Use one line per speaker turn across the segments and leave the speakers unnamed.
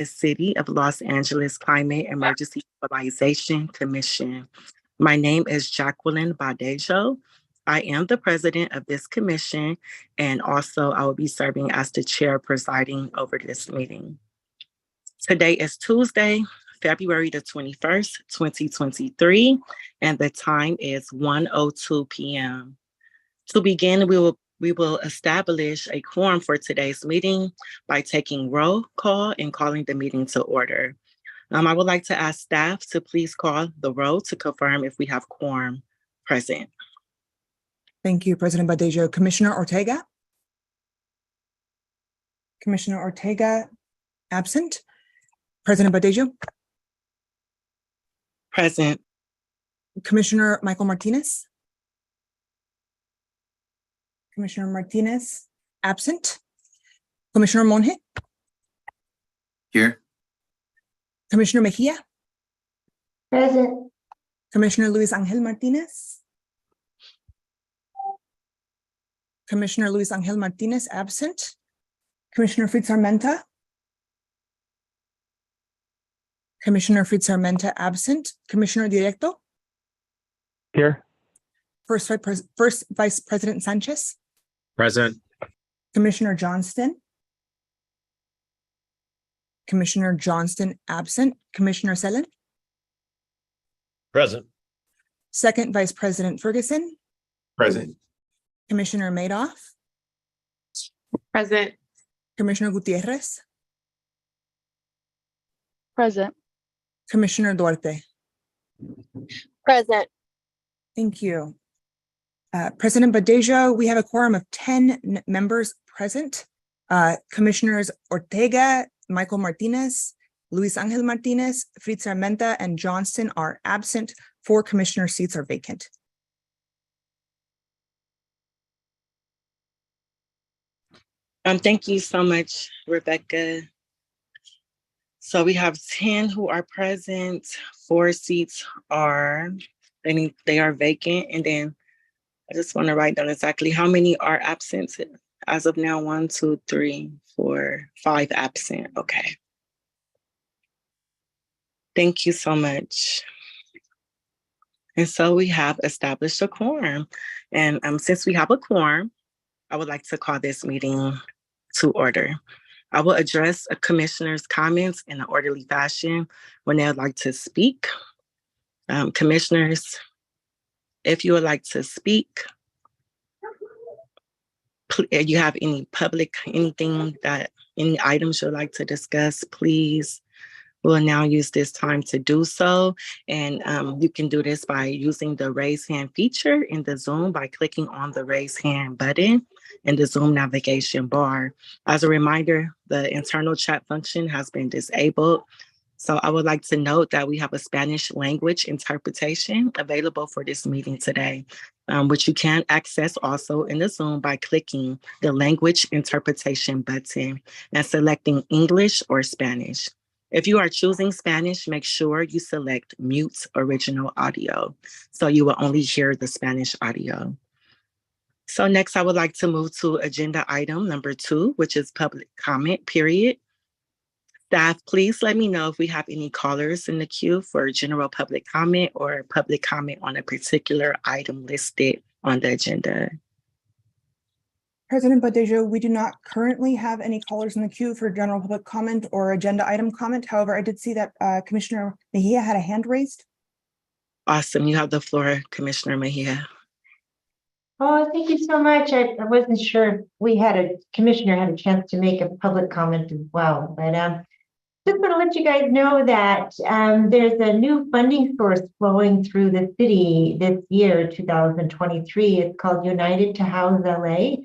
the City of Los Angeles Climate Emergency Mobilization Commission. My name is Jacqueline Badejo. I am the president of this commission, and also I will be serving as the chair presiding over this meeting. Today is Tuesday, February the 21st, 2023, and the time is 1:02 p.m. To begin, we will establish a quorum for today's meeting by taking roll call and calling the meeting to order. I would like to ask staff to please call the roll to confirm if we have quorum present.
Thank you, President Badejo. Commissioner Ortega? Commissioner Ortega, absent. President Badejo?
Present.
Commissioner Michael Martinez? Commissioner Martinez, absent. Commissioner Monge?
Here.
Commissioner Mejia?
Present.
Commissioner Luis Angel Martinez? Commissioner Luis Angel Martinez, absent. Commissioner Fritz Armenta? Commissioner Fritz Armenta, absent. Commissioner Directo?
Here.
First Vice President Sanchez?
Present.
Commissioner Johnston? Commissioner Johnston, absent. Commissioner Sellen?
Present.
Second Vice President Ferguson?
Present.
Commissioner Madoff?
Present.
Commissioner Gutierrez?
Present.
Commissioner Duarte?
Present.
Thank you. President Badejo, we have a quorum of 10 members present. Commissioners Ortega, Michael Martinez, Luis Angel Martinez, Fritz Armenta, and Johnston are absent. 4 commissioner seats are vacant.
Thank you so much, Rebecca. So we have 10 who are present, 4 seats are, they are vacant, and then I just want to write down exactly how many are absent as of now. 1, 2, 3, 4, 5 absent. Okay. Thank you so much. And so we have established a quorum. And since we have a quorum, I would like to call this meeting to order. I will address a commissioner's comments in an orderly fashion when they would like to speak. Commissioners, if you would like to speak, you have any any items you'd like to discuss, please. We'll now use this time to do so. And you can do this by using the raise hand feature in the Zoom by clicking on the raise hand button in the Zoom navigation bar. As a reminder, the internal chat function has been disabled. So I would like to note that we have a Spanish language interpretation available for this meeting today, which you can access also in the Zoom by clicking the language interpretation button and selecting English or Spanish. If you are choosing Spanish, make sure you select mute original audio, so you will only hear the Spanish audio. So next, I would like to move to agenda item number 2, which is public comment period. Staff, please let me know if we have any callers in the queue for general public comment or public comment on a particular item listed on the agenda.
President Badejo, we do not currently have any callers in the queue for general public comment or agenda item comment. However, I did see that Commissioner Mejia had a hand raised.
Awesome. You have the floor, Commissioner Mejia.
Oh, thank you so much. I wasn't sure if commissioner had a chance to make a public comment as well, but just want to let you guys know that there's a new funding source flowing through the city this year, 2023. It's called United to House LA.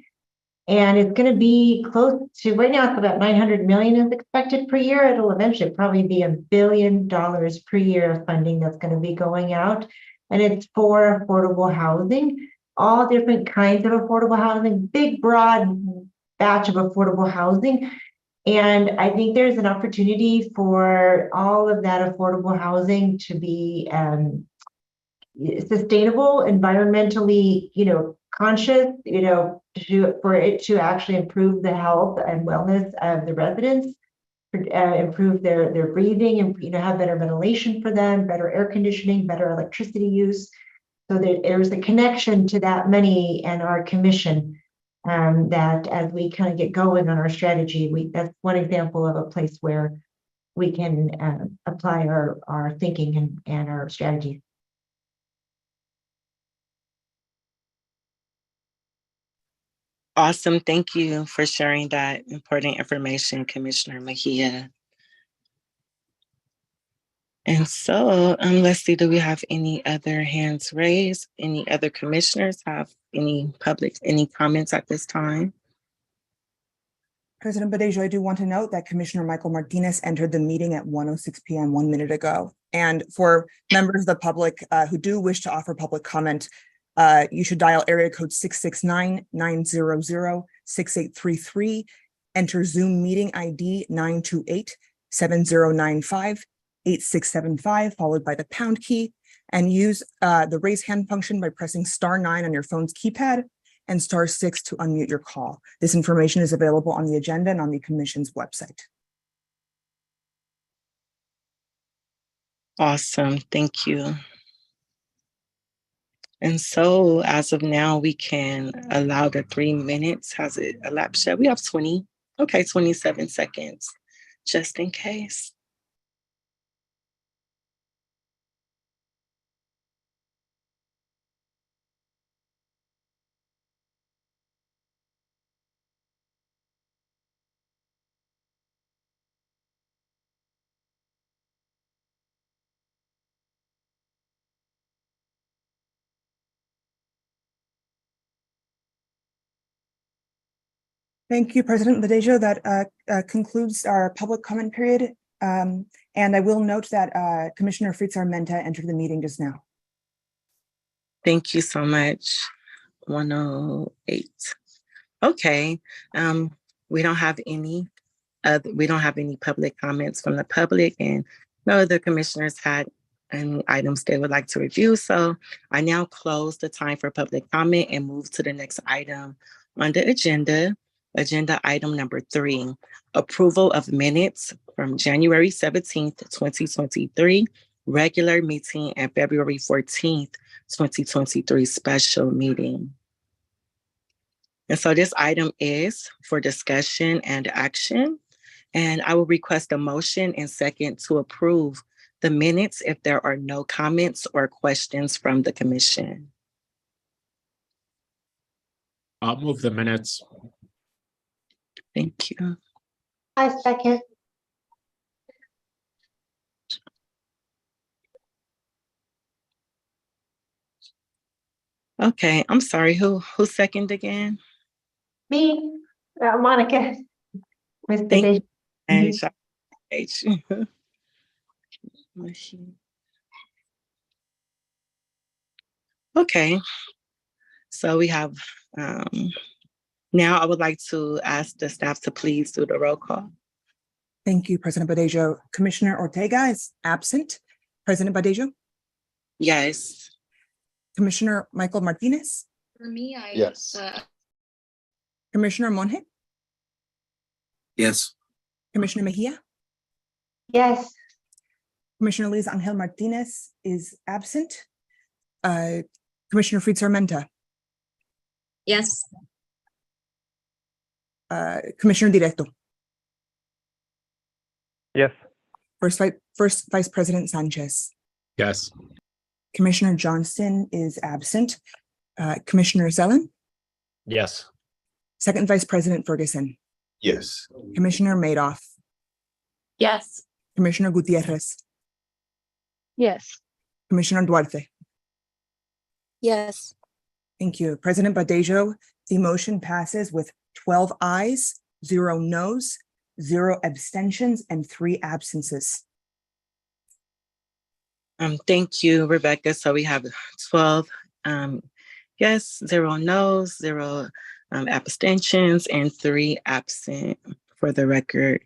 And it's going to be close to, right now it's about 900 million is expected per year. It'll eventually probably be $1 billion per year of funding that's going to be going out. And it's for affordable housing, all different kinds of affordable housing, big, broad batch of affordable housing. And I think there's an opportunity for all of that affordable housing to be sustainable, environmentally, conscious, for it to actually improve the health and wellness of the residents improve their breathing and, have better ventilation for them, better air conditioning, better electricity use. So there's a connection to that money and our commission, that as we kind of get going on our strategy, that's one example of a place where we can apply our thinking and our strategies.
Awesome. Thank you for sharing that important information, Commissioner Mejia. And so let's see, do we have any other hands raised? Any other commissioners have any comments at this time?
President Badejo, I do want to note that Commissioner Michael Martinez entered the meeting at 1:06 p.m. 1 minute ago. And for members of the public who do wish to offer public comment, you should dial area code 669-900-6833, enter Zoom meeting ID 928-7095-8675, followed by the pound key, and use the raise hand function by pressing *9 on your phone's keypad and *6 to unmute your call. This information is available on the agenda and on the Commission's website.
Awesome, thank you. And so as of now, we can allow the 3 minutes. Has it elapsed yet? We have 20, okay, 27 seconds, just in case.
Thank you, President Badejo. That concludes our public comment period. And I will note that Commissioner Fritz Armenta entered the meeting just now.
Thank you so much. 108. Okay. We don't have any public comments from the public, and no other commissioners had any items they would like to review. So I now close the time for public comment and move to the next item on the agenda. Agenda item number 3, approval of minutes from January 17th, 2023, regular meeting, and February 14th, 2023 special meeting. And so this item is for discussion and action, and I will request a motion and second to approve the minutes if there are no comments or questions from the commission.
I'll move the minutes.
Thank you.
I second.
Okay, I'm sorry, who seconded again?
Me, Monica. Mr.
Thank
Badejo.
Okay, so we have, now I would like to ask the staff to please do the roll call.
Thank you, President Badejo. Commissioner Ortega is absent. President Badejo?
Yes.
Commissioner Michael Martinez?
For me,
Yes.
Commissioner Monge?
Yes.
Commissioner Mejia?
Yes.
Commissioner Luis Angel Martinez is absent. Commissioner Fritz Armenta?
yes.
Commissioner Directo?
Yes.
First Vice President Sanchez?
Yes.
Commissioner Johnston is absent. Commissioner Zelen?
Yes.
Second Vice President Ferguson?
Yes.
Commissioner Madoff?
Yes.
Commissioner Gutierrez?
Yes.
Commissioner Duarte?
Yes.
Thank you. President Badejo, the motion passes with 12 ayes, 0 noes, 0 abstentions, and 3 absences.
Thank you, Rebecca. So we have 12 yes, 0 no's, 0 abstentions, and 3 absent for the record.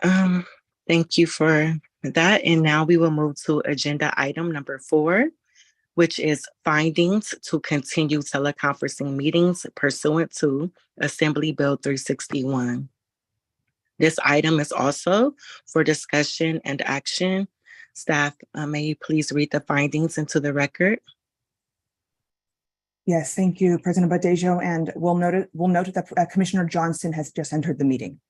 Thank you for that. And now we will move to agenda item number 4, which is findings to continue teleconferencing meetings pursuant to Assembly Bill 361. This item is also for discussion and action. Staff, may you please read the findings into the record?
Yes, thank you, President Badejo, and we'll note that Commissioner Johnston has just entered the meeting.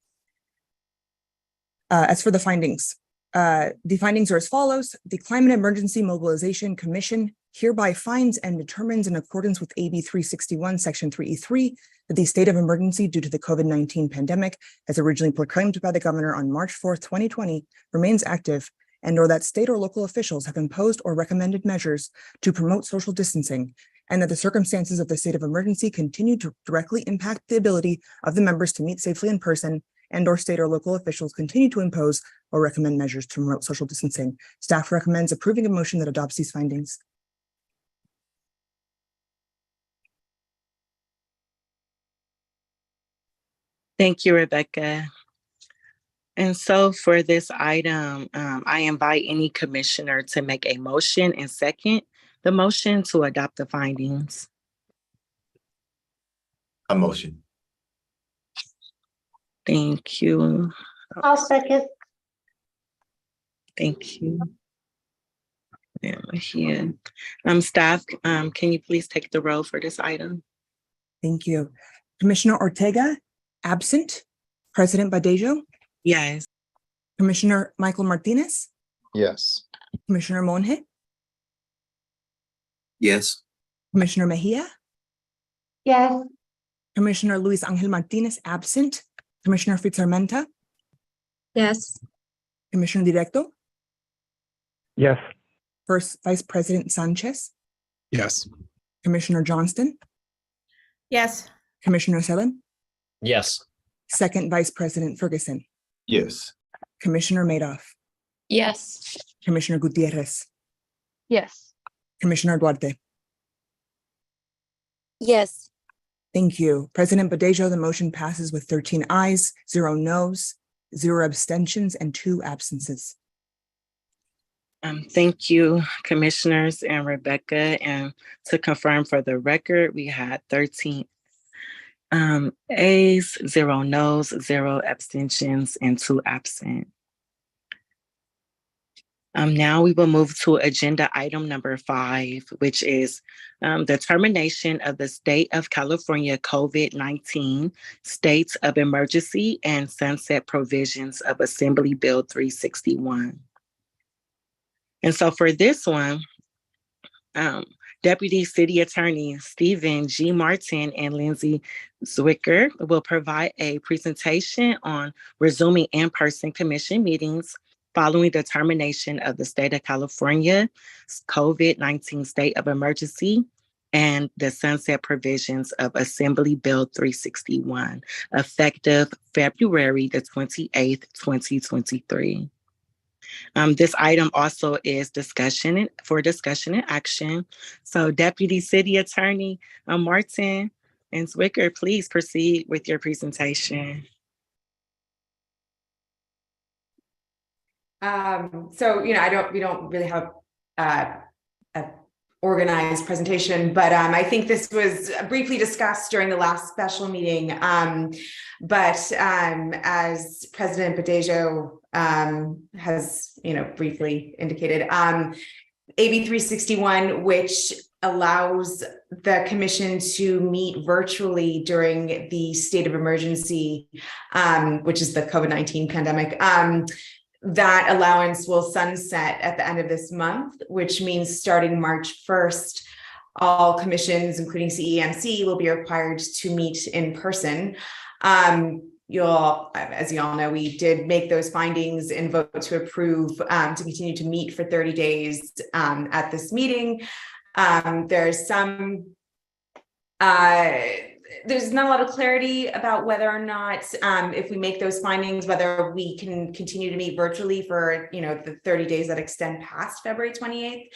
As for the findings are as follows. The Climate Emergency Mobilization Commission hereby finds and determines, in accordance with AB 361, Section 3E3, that the state of emergency due to the COVID-19 pandemic, as originally proclaimed by the governor on March 4th, 2020, remains active, and or that state or local officials have imposed or recommended measures to promote social distancing, and that the circumstances of the state of emergency continue to directly impact the ability of the members to meet safely in person, and or state or local officials continue to impose or recommend measures to promote social distancing. Staff recommends approving a motion that adopts these findings.
Thank you, Rebecca. And so for this item, I invite any commissioner to make a motion and second the motion to adopt the findings.
A motion.
Thank you.
I'll second.
Thank you. Here. Staff, can you please take the roll for this item?
Thank you. Commissioner Ortega, absent. President Badejo,
Yes.
Commissioner Michael Martinez,
Yes.
Commissioner Monge,
Yes.
Commissioner Mejia,
Yes.
Commissioner Luis Angel Martinez, absent. Commissioner Fitzarmenta,
Yes.
Commissioner Directo,
Yes.
First Vice President Sanchez,
Yes.
Commissioner Johnston,
Yes.
Commissioner Sellen,
Yes.
Second Vice President Ferguson,
Yes.
Commissioner Madoff,
Yes.
Commissioner Gutierrez,
Yes.
Commissioner Duarte.
Yes.
Thank you. President Badejo, the motion passes with 13 ayes, 0 noes, 0 abstentions, and 2 absences.
Thank you, commissioners and Rebecca. And to confirm for the record, we had 13 ayes, 0 noes, 0 abstentions, and 2 absent. Now we will move to agenda item number 5, which is the termination of the State of California COVID-19 States of Emergency and Sunset Provisions of Assembly Bill 361. And so for this one, Deputy City Attorney Stephen G. Martin and Lindsay Zwicker will provide a presentation on resuming in-person commission meetings following the termination of the State of California COVID-19 State of Emergency and the sunset provisions of Assembly Bill 361, effective February the 28th, 2023. This item also is discussion and action. So Deputy City Attorney Martin and Zwicker, please proceed with your presentation.
We don't really have a organized presentation, but I think this was briefly discussed during the last special meeting. But as President Badejo has briefly indicated, AB 361, which allows the commission to meet virtually during the state of emergency, which is the COVID-19 pandemic. That allowance will sunset at the end of this month, which means starting March 1st, all commissions, including CEMC, will be required to meet in person. As you all know, we did make those findings and vote to approve to continue to meet for 30 days at this meeting. There's not a lot of clarity about whether or not, if we make those findings, whether we can continue to meet virtually for, the 30 days that extend past February 28th.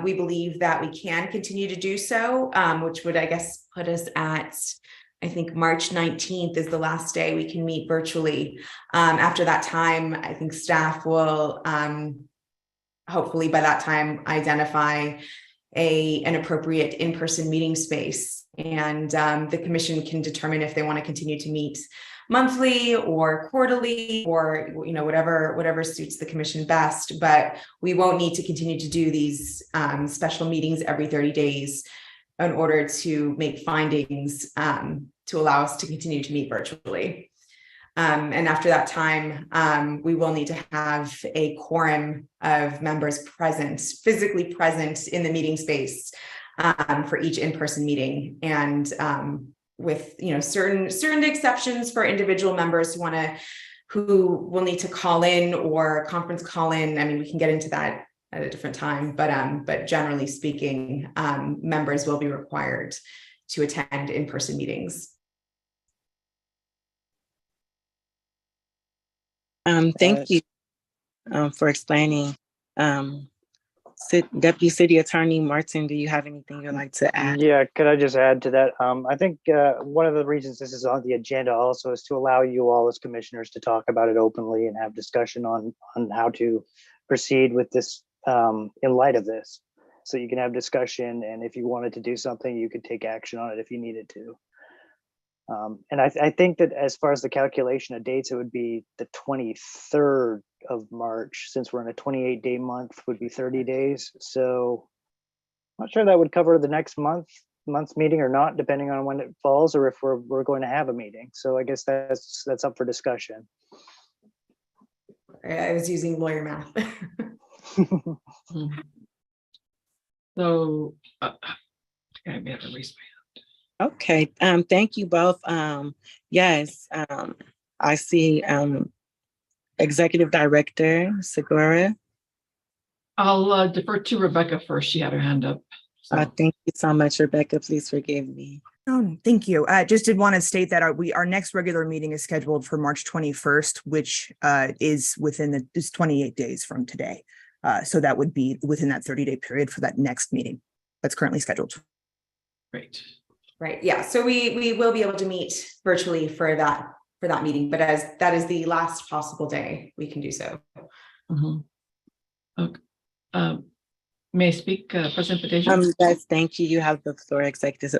We believe that we can continue to do so, which would, I guess, put us at, I think, March 19th is the last day we can meet virtually. After that time, I think staff will, hopefully by that time, identify an appropriate in-person meeting space, and the commission can determine if they want to continue to meet monthly or quarterly, or whatever suits the commission best. But we won't need to continue to do these special meetings every 30 days in order to make findings to allow us to continue to meet virtually. And after that time, we will need to have a quorum of members present, physically present in the meeting space for each in-person meeting. And with certain exceptions for individual members who will need to call in or conference call in. I mean, we can get into that at a different time, but generally speaking, members will be required to attend in-person meetings.
Thank you for explaining. Deputy City Attorney Martin, do you have anything you'd like to add?
Yeah, could I just add to that? I think one of the reasons this is on the agenda also is to allow you all as commissioners to talk about it openly and have discussion on how to proceed with this in light of this. So you can have discussion, and if you wanted to do something, you could take action on it if you needed to. And I think that as far as the calculation of dates, it would be the 23rd of March, since we're in a 28-day month, would be 30 days. So I'm not sure that would cover the next month's meeting or not, depending on when it falls, or if we're going to have a meeting. So I guess that's up for discussion.
I was using lawyer math.
So I may have to raise my hand.
Okay, thank you both. Yes, I see Executive Director Segura.
I'll defer to Rebecca first. She had her hand up. So.
Thank you so much, Rebecca. Please forgive me.
Oh, thank you. Just did want to state that our next regular meeting is scheduled for March 21st, which is within this 28 days from today. So that would be within that 30-day period for that next meeting that's currently scheduled.
Great.
Right. Yeah. So we will be able to meet virtually for that meeting, but as that is the last possible day, we can do so.
Mm-hmm. Okay. May I speak, President Badejo?
Yes, thank you. You have the floor, Executive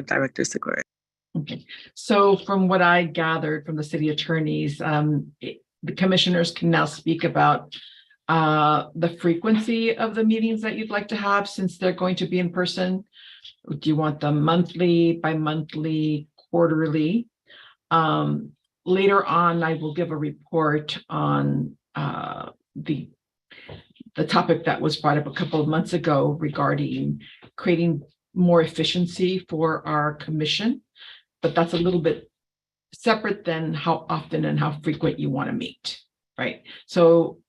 Director Segura.
Okay. So from what I gathered from the city attorneys, the commissioners can now speak about the frequency of the meetings that you'd like to have, since they're going to be in person. Do you want them monthly, bi-monthly, quarterly? Later on, I will give a report on the topic that was brought up a couple of months ago regarding creating more efficiency for our commission, but that's a little bit separate than how often and how frequent you want to meet, right? So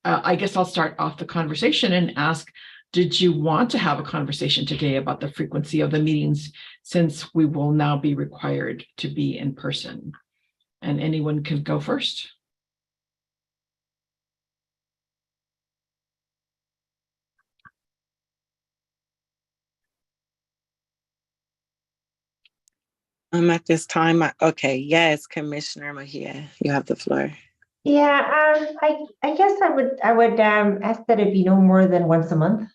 I guess I'll start off the conversation and ask, did you want to have a conversation today about the frequency of the meetings, since we will now be required to be in person? And anyone can go first.
At this time, okay, yes, Commissioner Mejia, you have the floor.
Yeah, I guess I would ask that it be no more than once a month.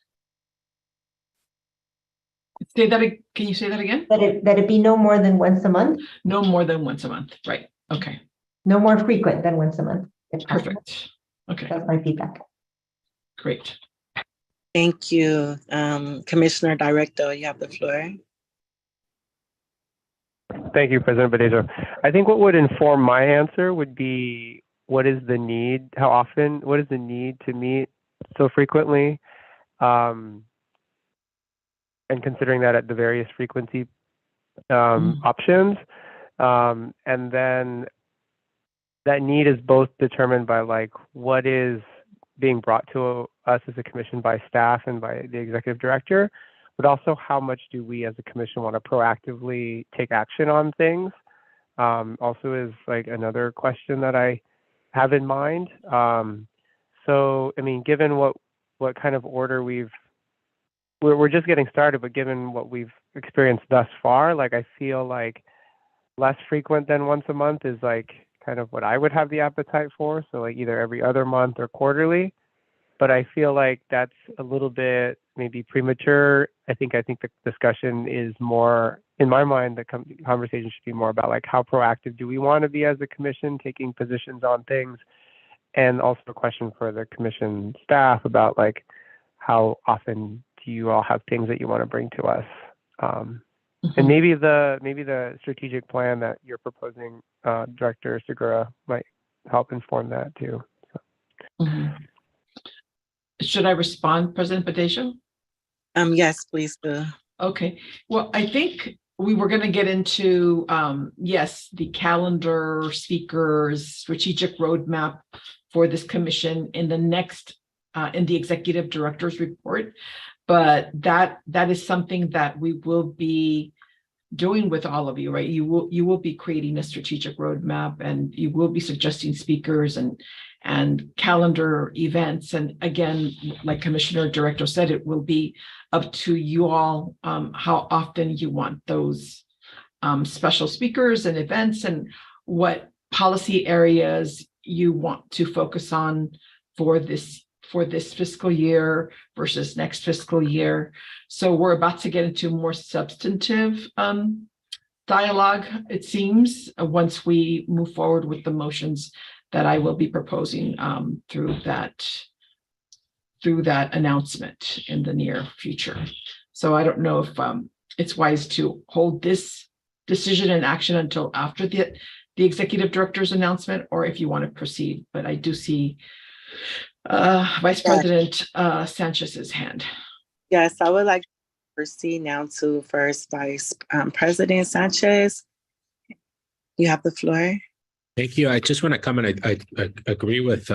Say that. Can you say that again?
That it be no more than once a month.
No more than once a month, right? Okay.
No more frequent than once a month.
Perfect. Okay.
That's my feedback.
Great.
Thank you. Commissioner Director, you have the floor.
Thank you, President Badejo. I think what would inform my answer would be, what is the need? How often? What is the need to meet so frequently? And considering that at the various frequency options. And then that need is both determined by like what is being brought to us as a commission by staff and by the executive director, but also how much do we as a commission want to proactively take action on things. Also is like another question that I have in mind. So, I mean, given what kind of order we're just getting started, but given what we've experienced thus far, like I feel like less frequent than once a month is like kind of what I would have the appetite for. So like either every other month or quarterly. but I feel like that's a little bit maybe premature. I think the discussion is more, in my mind, the conversation should be more about like how proactive do we want to be as a commission taking positions on things, and also a question for the commission staff about like how often do you all have things that you want to bring to us. And maybe the strategic plan that you're proposing, Director Segura, might help inform that too.
Should I respond, President Badesio?
Yes, please do.
Okay, well, I think we were going to get into, yes, the calendar, speakers, strategic roadmap for this commission in the next, in the executive director's report. But that is something that we will be doing with all of you, right? You will be creating a strategic roadmap, and you will be suggesting speakers and calendar events. And again, like Commissioner Director said, it will be up to you all how often you want those special speakers and events, and what policy areas you want to focus on for this fiscal year versus next fiscal year. So we're about to get into more substantive dialogue, it seems, once we move forward with the motions that I will be proposing through that announcement in the near future. So I don't know if it's wise to hold this decision and action until after the executive director's announcement, or if you want to proceed. But I do see Vice President Sanchez's hand.
Yes, I would like to proceed now to first Vice President Sanchez. You have the floor.
Thank you. I just want to comment. I agree with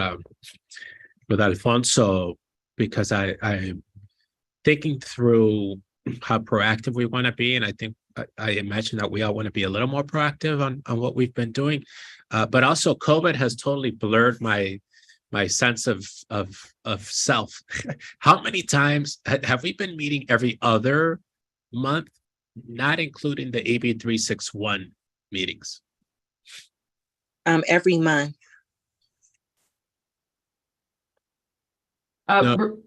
Alfonso, because I'm thinking through how proactive we want to be, and I think I imagine that we all want to be a little more proactive on what we've been doing. But also, COVID has totally blurred my sense of self. How many times have we been meeting every other month, not including the AB 361 meetings?
Every month.
No.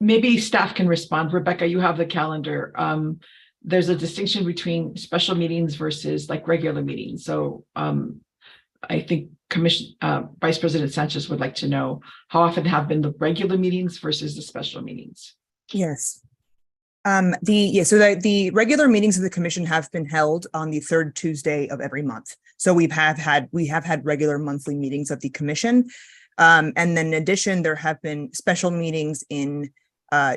Maybe staff can respond. Rebecca, you have the calendar. There's a distinction between special meetings versus like regular meetings. So I think Vice President Sanchez would like to know how often have been the regular meetings versus the special meetings.
Yes. So the regular meetings of the commission have been held on the third Tuesday of every month. So we have had regular monthly meetings of the commission. And then in addition, there have been special meetings in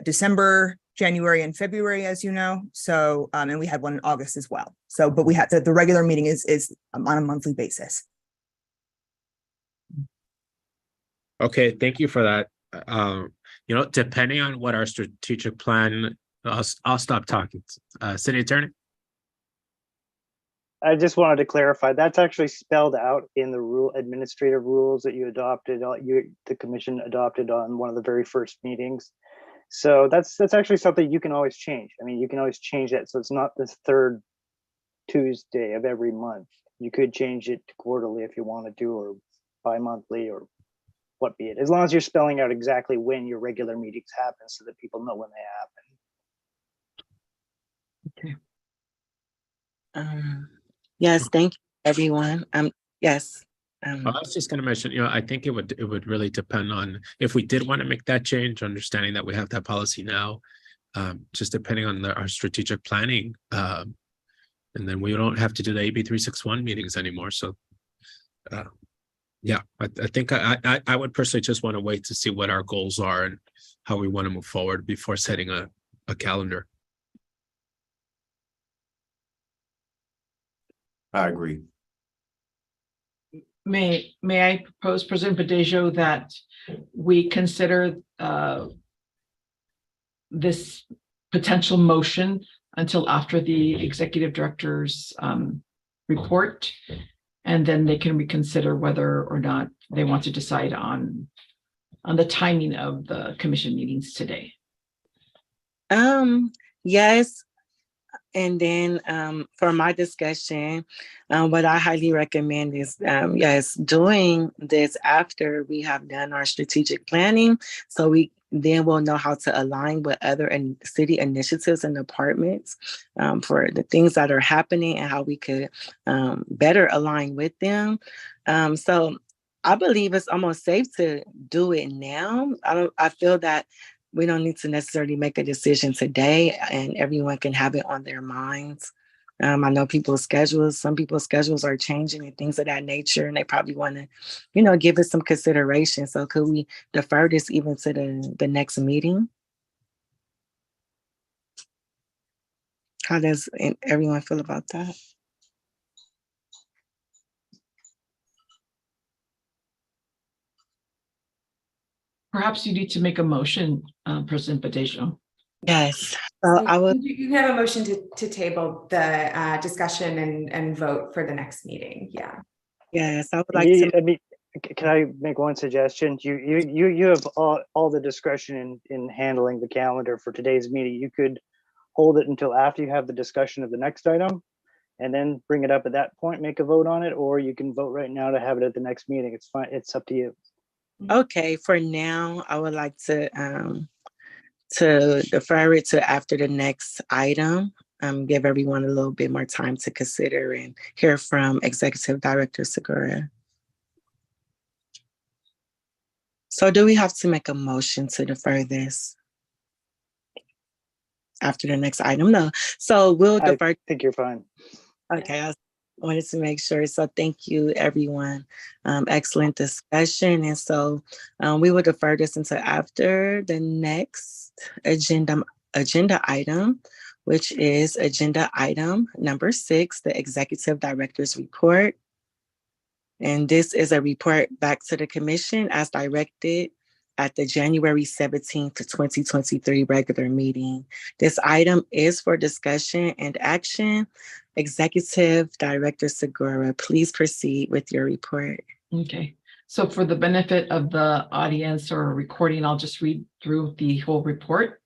December, January, and February, as you know. So, and we had one in August as well. So, but we had the regular meeting is on a monthly basis.
Okay, thank you for that. Depending on what our strategic plan, I'll stop talking. City Attorney?
I just wanted to clarify, that's actually spelled out in the administrative rules that you adopted, the commission adopted on one of the very first meetings. So that's actually something you can always change. I mean, you can always change that. So it's not the third Tuesday of every month. You could change it to quarterly if you wanted to, or bi-monthly, or what be it, as long as you're spelling out exactly when your regular meetings happen so that people know when they happen.
Okay.
Yes, thank you, everyone. Yes.
I was just going to mention, I think it would really depend on if we did want to make that change, understanding that we have that policy now, just depending on our strategic planning. And then we don't have to do the AB 361 meetings anymore. So, yeah, I think I would personally just want to wait to see what our goals are and how we want to move forward before setting a calendar.
I agree.
May I propose, President Badesio, that we consider this potential motion until after the executive director's report, and then they can reconsider whether or not they want to decide on the timing of the commission meetings today.
Yes. And then for my discussion, what I highly recommend is, yes, doing this after we have done our strategic planning. So we then will know how to align with other city initiatives and departments for the things that are happening and how we could better align with them. So I believe it's almost safe to do it now. I feel that we don't need to necessarily make a decision today, and everyone can have it on their minds. I know some people's schedules are changing and things of that nature, and they probably want to, give it some consideration. So could we defer this even to the next meeting? How does everyone feel about that?
Perhaps you need to make a motion, President Badejo.
Yes. So I would.
You have a motion to table the discussion and vote for the next meeting. Yeah.
Yes, I would like to.
I mean, can I make one suggestion? You have all the discretion in handling the calendar for today's meeting. You could hold it until after you have the discussion of the next item and then bring it up at that point, make a vote on it, or you can vote right now to have it at the next meeting. It's fine. It's up to you.
Okay, for now, I would like to defer it to after the next item. Give everyone a little bit more time to consider and hear from Executive Director Segura. So do we have to make a motion to defer this after the next item? No. So we'll defer.
I think you're fine.
Okay, I wanted to make sure. So thank you, everyone. Excellent discussion. And so we will defer this until after the next agenda item, which is agenda item number 6, the Executive Director's Report. And this is a report back to the Commission as directed at the January 17th, 2023 regular meeting. This item is for discussion and action. Executive Director Segura, please proceed with your report.
Okay. So for the benefit of the audience or recording, I'll just read through the whole report.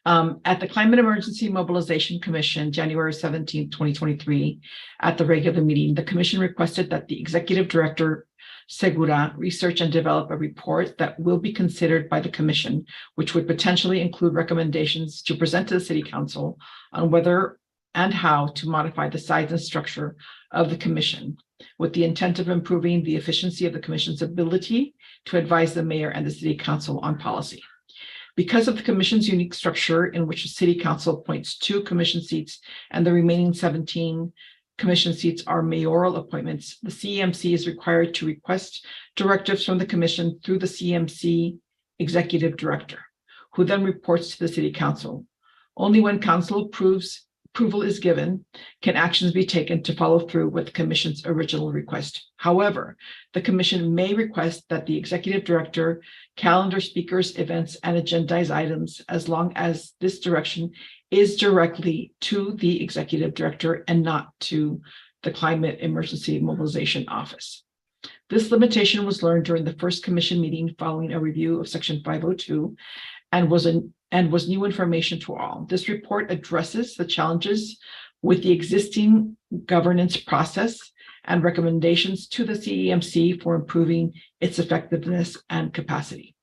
At the Climate Emergency Mobilization Commission, January 17, 2023, at the regular meeting, the Commission requested that the Executive Director Segura research and develop a report that will be considered by the Commission, which would potentially include recommendations to present to the City Council on whether and how to modify the size and structure of the Commission, with the intent of improving the efficiency of the Commission's ability to advise the Mayor and the City Council on policy. Because of the Commission's unique structure in which the City Council appoints 2 Commission seats and the remaining 17 Commission seats are mayoral appointments, the CEMC is required to request directives from the Commission through the CEMC Executive Director, who then reports to the City Council. Only when Council approval is given can actions be taken to follow through with the Commission's original request. However, the Commission may request that the Executive Director calendar speakers, events, and agendized items as long as this direction is directly to the Executive Director and not to the Climate Emergency Mobilization Office. This limitation was learned during the first Commission meeting following a review of Section 502 and was new information to all. This report addresses the challenges with the existing governance process and recommendations to the CEMC for improving its effectiveness and capacity.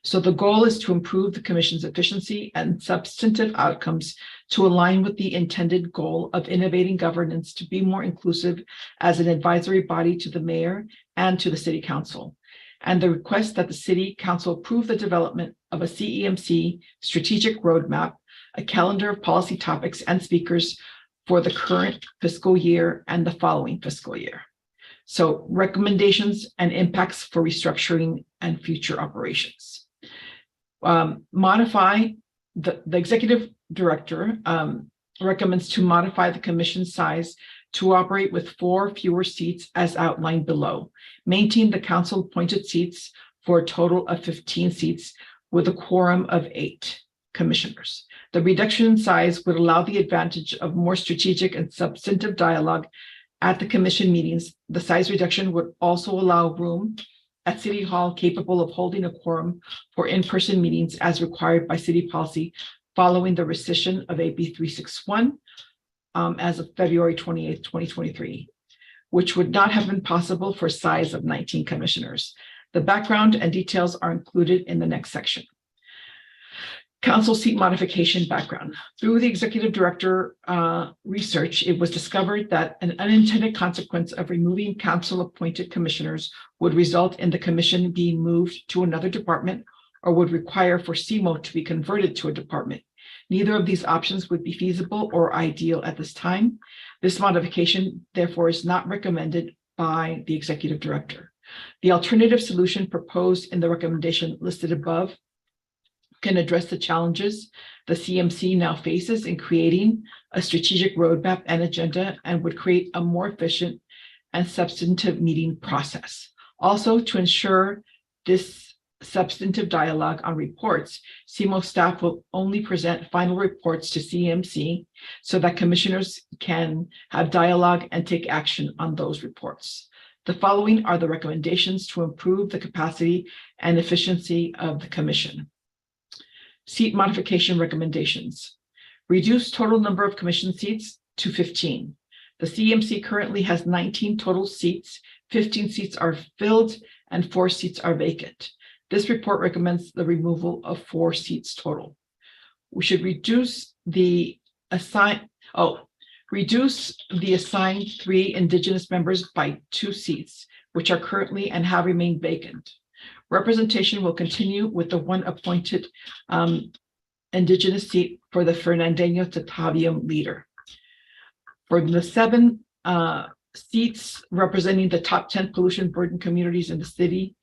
So the goal is to improve the Commission's efficiency and substantive outcomes to align with the intended goal of innovating governance to be more inclusive as an advisory body to the Mayor and to the City Council. And the request that the City Council approve the development of a CEMC strategic roadmap, a calendar of policy topics and speakers for the current fiscal year and the following fiscal year. So recommendations and impacts for restructuring and future operations. Modify the Executive Director recommends to modify the Commission size to operate with 4 fewer seats as outlined below. Maintain the council appointed seats for a total of 15 seats with a quorum of 8 commissioners. The reduction in size would allow the advantage of more strategic and substantive dialogue at the Commission meetings. The size reduction would also allow room at City Hall capable of holding a quorum for in-person meetings as required by city policy following the rescission of AB 361 as of February 28th, 2023, which would not have been possible for a size of 19 commissioners. The background and details are included in the next section. Council seat modification background. Through the executive director research, it was discovered that an unintended consequence of removing council-appointed commissioners would result in the commission being moved to another department or would require for CMO to be converted to a department. Neither of these options would be feasible or ideal at this time. This modification, therefore, is not recommended by the executive director. The alternative solution proposed in the recommendation listed above can address the challenges the CMC now faces in creating a strategic roadmap and agenda and would create a more efficient and substantive meeting process. Also, to ensure this substantive dialogue on reports, CMO staff will only present final reports to CMC so that commissioners can have dialogue and take action on those reports. The following are the recommendations to improve the capacity and efficiency of the commission. Seat modification recommendations. Reduce total number of commission seats to 15. The CMC currently has 19 total seats, 15 seats are filled, and 4 seats are vacant. This report recommends the removal of 4 seats total. We should reduce the assigned 3 Indigenous members by 2 seats, which are currently and have remained vacant. Representation will continue with the 1 appointed Indigenous seat for the Fernandino Tataviam leader. For the 7 seats representing the top 10 pollution burden communities in the city,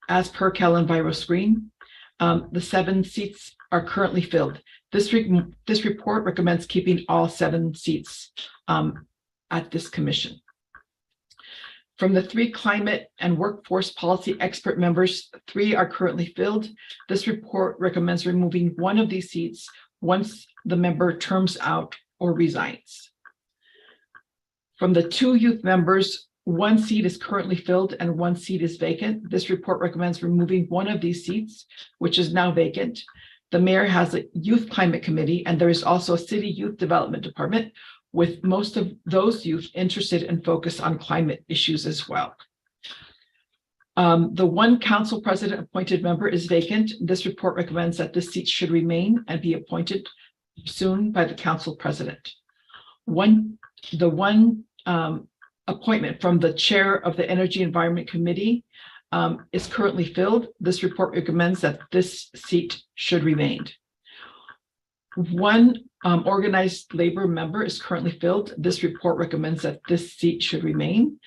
as per Callan Virus Screen, the 7 seats are currently filled. This report recommends keeping all 7 seats at this commission. From the 3 climate and workforce policy expert members, 3 are currently filled. This report recommends removing 1 of these seats once the member terms out or resigns. From the 2 youth members, 1 seat is currently filled and 1 seat is vacant. This report recommends removing 1 of these seats, which is now vacant. The mayor has a youth climate committee, and there is also a city youth development department, with most of those youth interested and focused on climate issues as well. The 1 council president appointed member is vacant. This report recommends that this seat should remain and be appointed soon by the council president. The one appointment from the chair of the Energy Environment Committee is currently filled. This report recommends that this seat should remain. 1 organized labor member is currently filled. This report recommends that this seat should remain.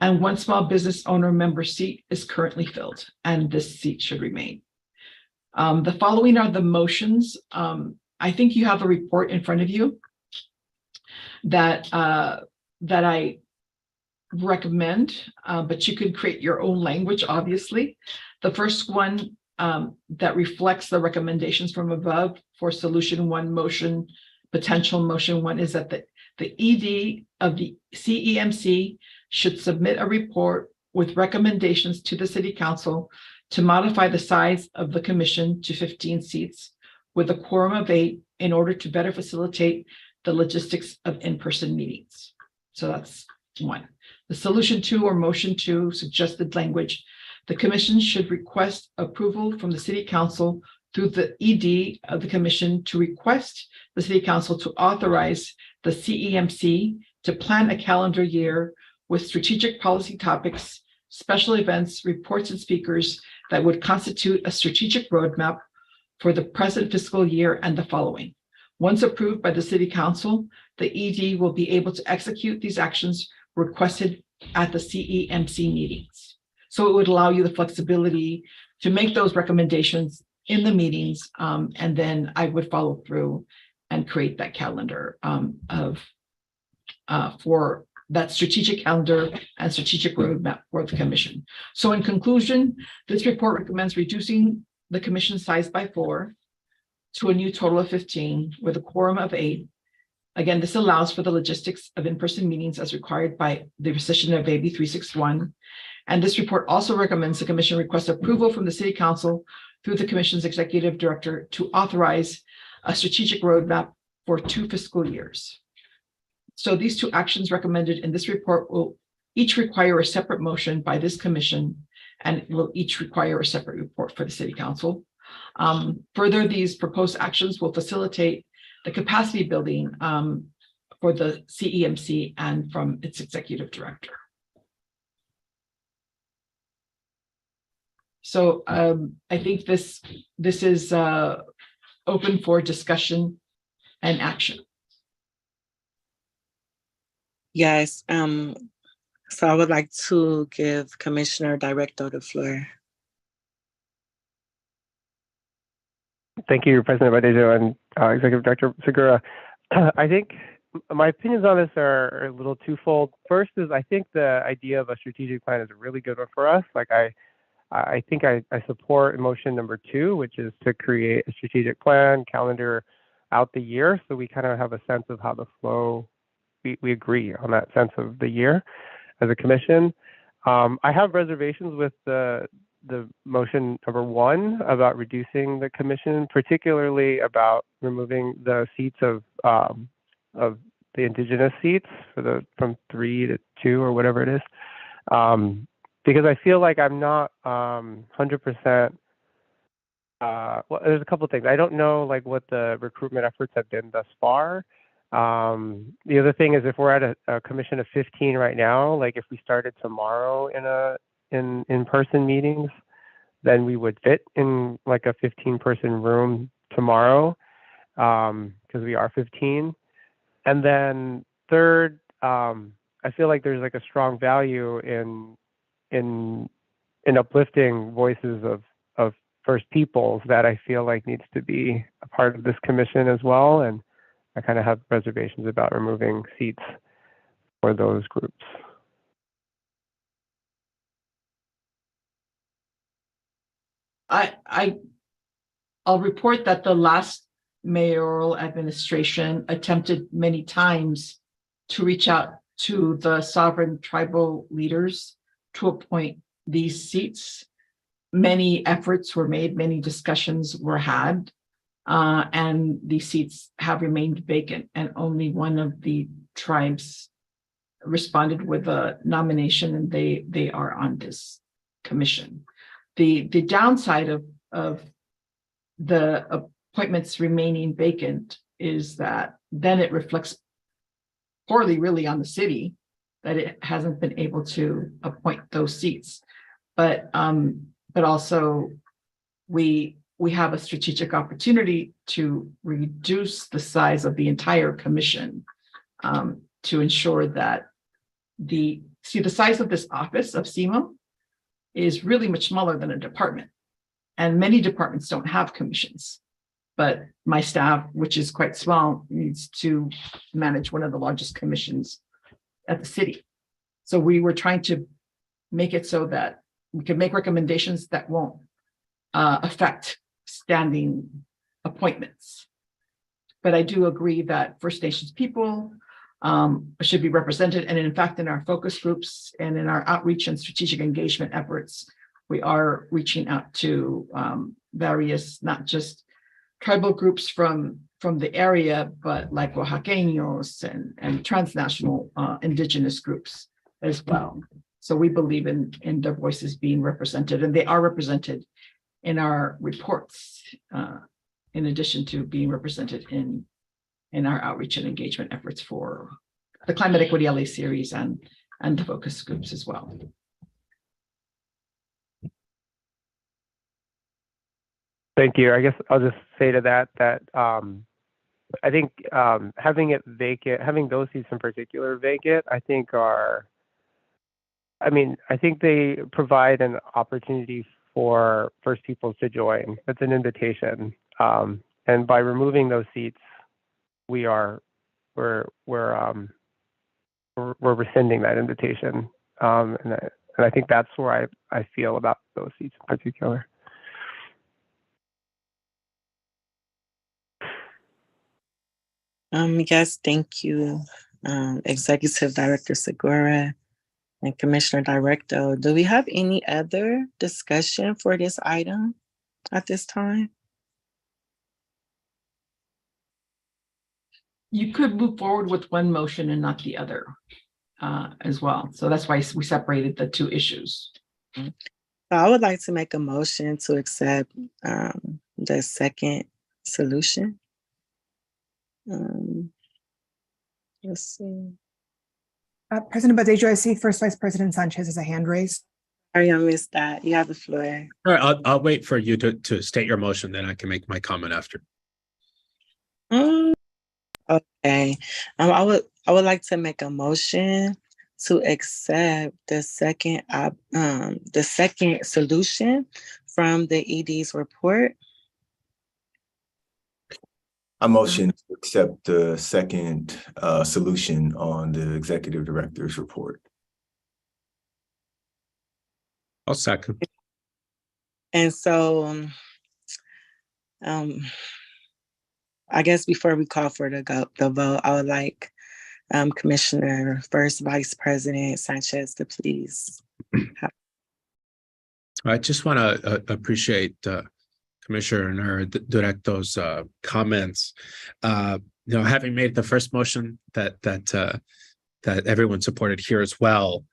And 1 small business owner member seat is currently filled, and this seat should remain. The following are the motions. I think you have a report in front of you that I recommend, but you can create your own language, obviously. The first one that reflects the recommendations from above for solution 1 motion, potential motion 1, is that the ED of the CEMC should submit a report with recommendations to the city council to modify the size of the commission to 15 seats with a quorum of 8 in order to better facilitate the logistics of in-person meetings. So that's 1. The solution 2 or motion 2 suggested language. The commission should request approval from the city council through the ED of the commission to request the city council to authorize the CEMC to plan a calendar year with strategic policy topics, special events, reports, and speakers that would constitute a strategic roadmap for the present fiscal year and the following. Once approved by the city council, the ED will be able to execute these actions requested at the CEMC meetings. So it would allow you the flexibility to make those recommendations in the meetings, and then I would follow through and create that calendar for that strategic calendar and strategic roadmap for the commission. So in conclusion, this report recommends reducing the commission size by 4 to a new total of 15 with a quorum of 8. Again, this allows for the logistics of in-person meetings as required by the rescission of AB 361. And this report also recommends the commission request approval from the city council through the Commission's Executive Director to authorize a strategic roadmap for 2 fiscal years. So these 2 actions recommended in this report will each require a separate motion by this commission and will each require a separate report for the City Council. Further, these proposed actions will facilitate the capacity building for the CEMC and from its Executive Director. So I think this is open for discussion and action.
Yes. So I would like to give Commissioner Director the floor.
Thank you, President Badejo and Executive Director Segura. I think my opinions on this are a little twofold. First is I think the idea of a strategic plan is a really good one for us. Like I think I support motion number 2, which is to create a strategic plan, calendar out the year, so we kind of have a sense of how the flow, we agree on that sense of the year as a commission. I have reservations with the motion number 1 about reducing the commission, particularly about removing the seats of the indigenous seats from 3 to 2 or whatever it is. Because I feel like I'm not 100%. Well, there's a couple of things. I don't know like what the recruitment efforts have been thus far. The other thing is if we're at a commission of 15 right now, like if we started tomorrow in in-person meetings, then we would fit in like a 15-person room tomorrow because we are 15. And then third, I feel like there's like a strong value in uplifting voices of First Peoples that I feel like needs to be a part of this commission as well. And I kind of have reservations about removing seats for those groups.
I'll report that the last mayoral administration attempted many times to reach out to the sovereign tribal leaders to appoint these seats. Many efforts were made, many discussions were had, and these seats have remained vacant, and only one of the tribes responded with a nomination, and they are on this commission. The downside of the appointments remaining vacant is that then it reflects poorly really on the city that it hasn't been able to appoint those seats. But also we have a strategic opportunity to reduce the size of the entire commission to ensure that the size of this office of CEMA is really much smaller than a department. And many departments don't have commissions, but my staff, which is quite small, needs to manage one of the largest commissions at the city. So we were trying to make it so that we can make recommendations that won't affect standing appointments. But I do agree that First Nations people should be represented. And in fact, in our focus groups and in our outreach and strategic engagement efforts, we are reaching out to various, not just tribal groups from the area, but like Oaxaqueños and transnational indigenous groups as well. So we believe in their voices being represented, and they are represented in our reports, in addition to being represented in our outreach and engagement efforts for the Climate Equity LA series and the focus groups as well.
Thank you. I guess I'll just say to that I think having it vacant, having those seats in particular vacant, I think they provide an opportunity for First Peoples to join. It's an invitation, and by removing those seats, we're rescinding that invitation, and I think that's where I feel about those seats in particular.
Yes, thank you, Executive Director Segura and Commissioner Director. Do we have any other discussion for this item? at this time?
You could move forward with one motion and not the other as well. So that's why we separated the two issues.
So I would like to make a motion to accept the second solution. Let's see.
President Badejo, I see First Vice President Sanchez has a hand raised.
Sorry, I missed that. You have the floor.
All right, I'll wait for you to state your motion, then I can make my comment after.
Okay. I would like to make a motion to accept the second solution from the ED's report.
I motion to accept the second solution on the executive director's report.
I'll second.
And so I guess before we call for the vote, I would like Commissioner First Vice President Sanchez to please.
I just want to appreciate Commissioner Directo's comments. Having made the first motion that everyone supported here as well,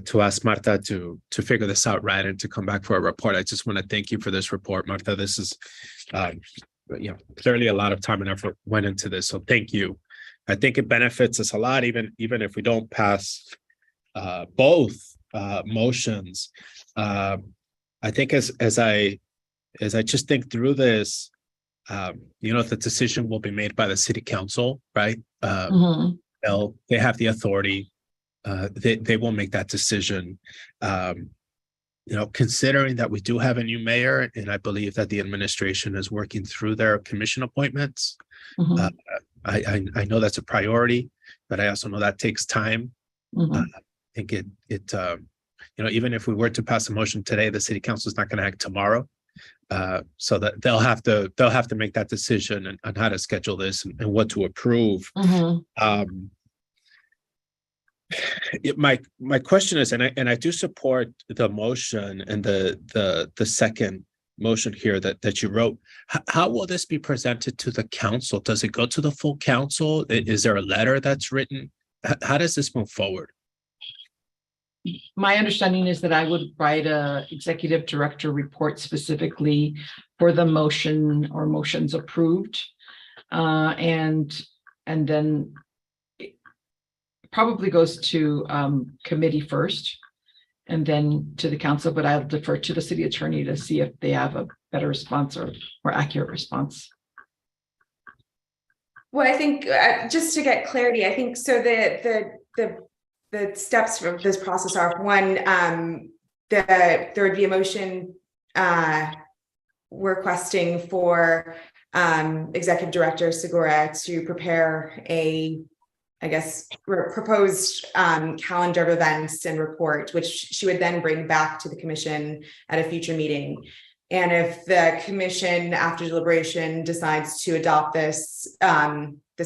to ask Marta to figure this out right and to come back for a report. I just want to thank you for this report, Marta. This is clearly a lot of time and effort went into this, so thank you. I think it benefits us a lot, even if we don't pass both motions. I think as I just think through this, the decision will be made by the city council, right? They have the authority. They will make that decision. Considering that we do have a new mayor, and I believe that the administration is working through their commission appointments. I know that's a priority, but I also know that takes time. I think even if we were to pass a motion today, the city council is not going to act tomorrow. So that they'll have to make that decision on how to schedule this and what to approve. My question is, and I do support the motion and the second motion here that you wrote. How will this be presented to the council? Does it go to the full council? Is there a letter that's written? How does this move forward?
My understanding is that I would write a executive director report specifically for the motion or motions approved, and then it probably goes to committee first, and then to the council. But I'll defer to the city attorney to see if they have a better response or more accurate response.
Well, I think just to get clarity, I think so. The steps of this process are one, there would be a motion requesting for Executive Director Segura to prepare proposed calendar of events and report, which she would then bring back to the commission at a future meeting. And if the commission, after deliberation, decides to adopt this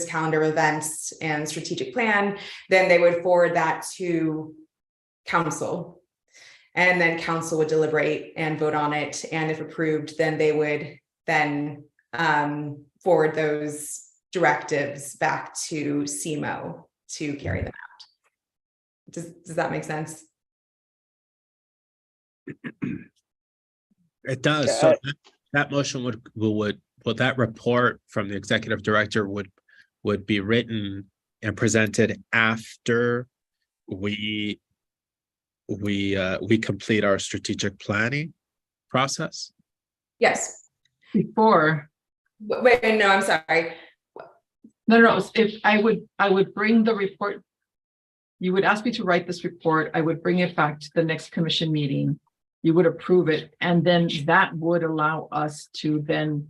calendar of events and strategic plan, then they would forward that to council. And then council would deliberate and vote on it. And if approved, then they would then forward those directives back to CMO to carry them out. Does that make sense?
It does. So that motion would that report from the executive director would be written and presented after we complete our strategic planning process?
Yes.
Before.
Wait, no, I'm sorry.
No. If I would bring the report, you would ask me to write this report. I would bring it back to the next commission meeting. You would approve it, and then that would allow us to then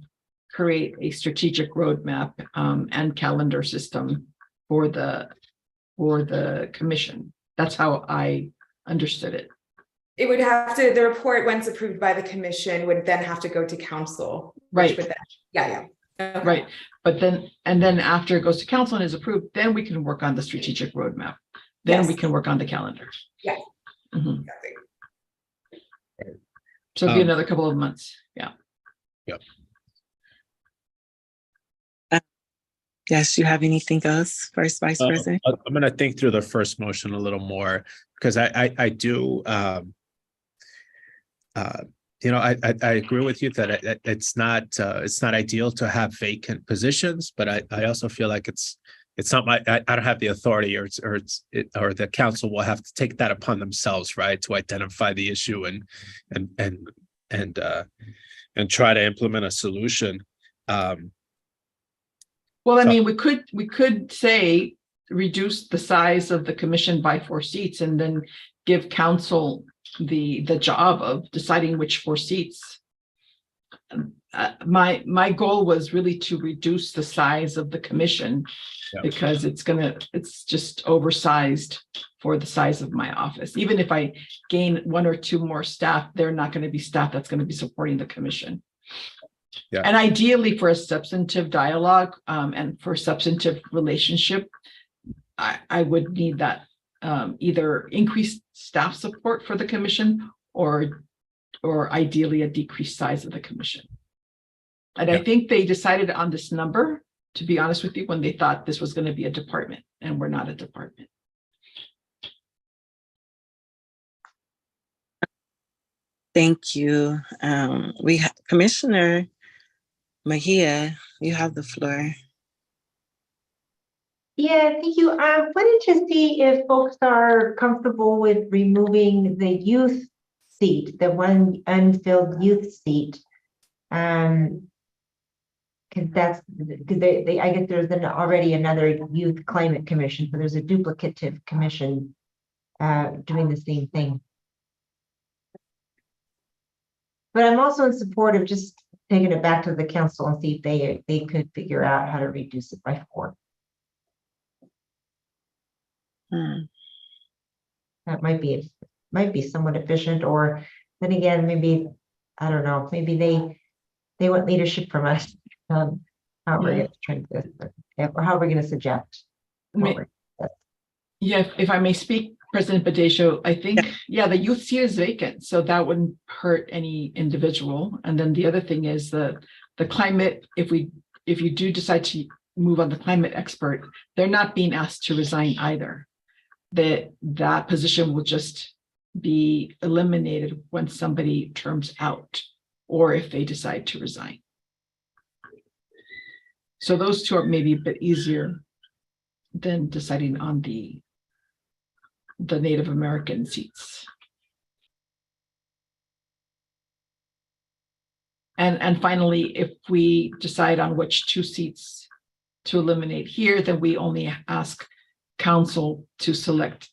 create a strategic roadmap and calendar system for the commission. That's how I understood it.
It would have to, the report, once approved by the commission, would then have to go to council.
Right.
Yeah. Okay.
Right. But then after it goes to council and is approved, then we can work on the strategic roadmap. Then we can work on the calendar.
Yeah.
Exactly. So it'll be another couple of months. Yeah.
Yes, you have anything else, First Vice President?
I'm going to think through the first motion a little more because I do, I agree with you that it's not ideal to have vacant positions, but I also feel like it's not I don't have the authority or the council will have to take that upon themselves, right, to identify the issue and try to implement a solution.
Well, I mean, we could say reduce the size of the commission by 4 seats and then give council the job of deciding which 4 seats. My goal was really to reduce the size of the commission because it's just oversized for the size of my office. Even if I gain 1 or 2 more staff, they're not going to be staff that's going to be supporting the commission.
Yeah.
And ideally for a substantive dialogue and for substantive relationship, I would need that either increased staff support for the commission or ideally a decreased size of the commission. And I think they decided on this number, to be honest with you, when they thought this was going to be a department, and we're not a department.
Thank you. We have Commissioner Mejia, you have the floor.
Yeah, thank you. I wanted to see if folks are comfortable with removing the youth seat, the one unfilled youth seat. Because I guess there's already another youth climate commission, so there's a duplicative commission doing the same thing. But I'm also in support of just taking it back to the council and see if they could figure out how to reduce it by 4. That might be somewhat efficient, or then again, maybe, I don't know, maybe they want leadership from us. How we're going to try this, or how we're going to suggest.
Yeah, if I may speak, President Badejo, I think, the youth seat is vacant, so that wouldn't hurt any individual. And then the other thing is the climate, if you do decide to move on the climate expert, they're not being asked to resign either. That position will just be eliminated when somebody terms out or if they decide to resign. So those 2 are maybe a bit easier than deciding on the Native American seats. And finally, if we decide on which 2 seats to eliminate here, then we only ask council to select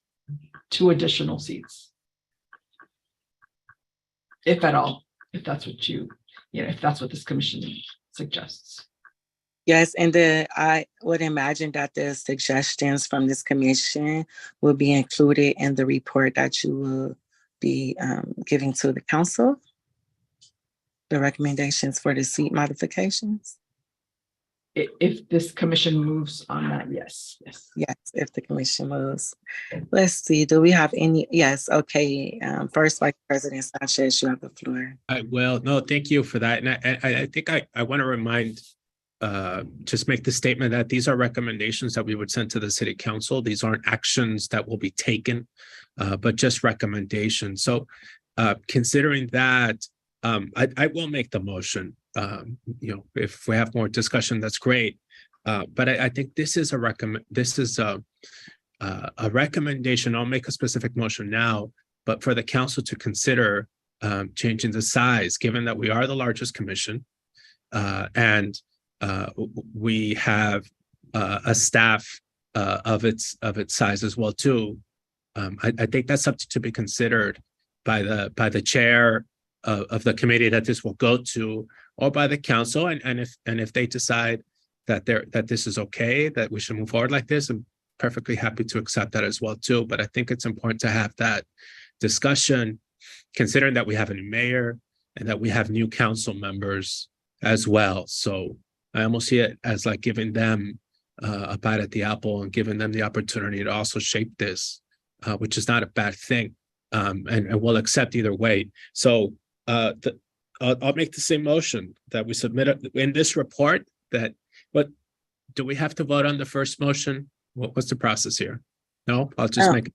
2 additional seats. If at all, if that's what if that's what this commission suggests.
Yes, and I would imagine that the suggestions from this commission will be included in the report that you will be giving to the council, the recommendations for the seat modifications.
If this commission moves on that, yes.
Yes, if the commission moves. Let's see, do we have any? Yes, okay. First Vice President Sanchez, you have the floor.
I will. No, thank you for that. And I think I want to remind, just make the statement that these are recommendations that we would send to the city council. These aren't actions that will be taken, but just recommendations. So considering that, I will make the motion. If we have more discussion, that's great. But I think this is a recommendation. I'll make a specific motion now, but for the council to consider changing the size, given that we are the largest commission, and we have a staff of its size as well too. I think that's something to be considered by the chair of the committee that this will go to, or by the council, and if they decide that this is okay, that we should move forward like this, I'm perfectly happy to accept that as well too. But I think it's important to have that discussion, considering that we have a new mayor and that we have new council members as well. So I almost see it as like giving them a bite at the apple and giving them the opportunity to also shape this, which is not a bad thing, and we'll accept either way. So I'll make the same motion that we submit in this report that, but do we have to vote on the first motion? What's the process here? No, I'll just make.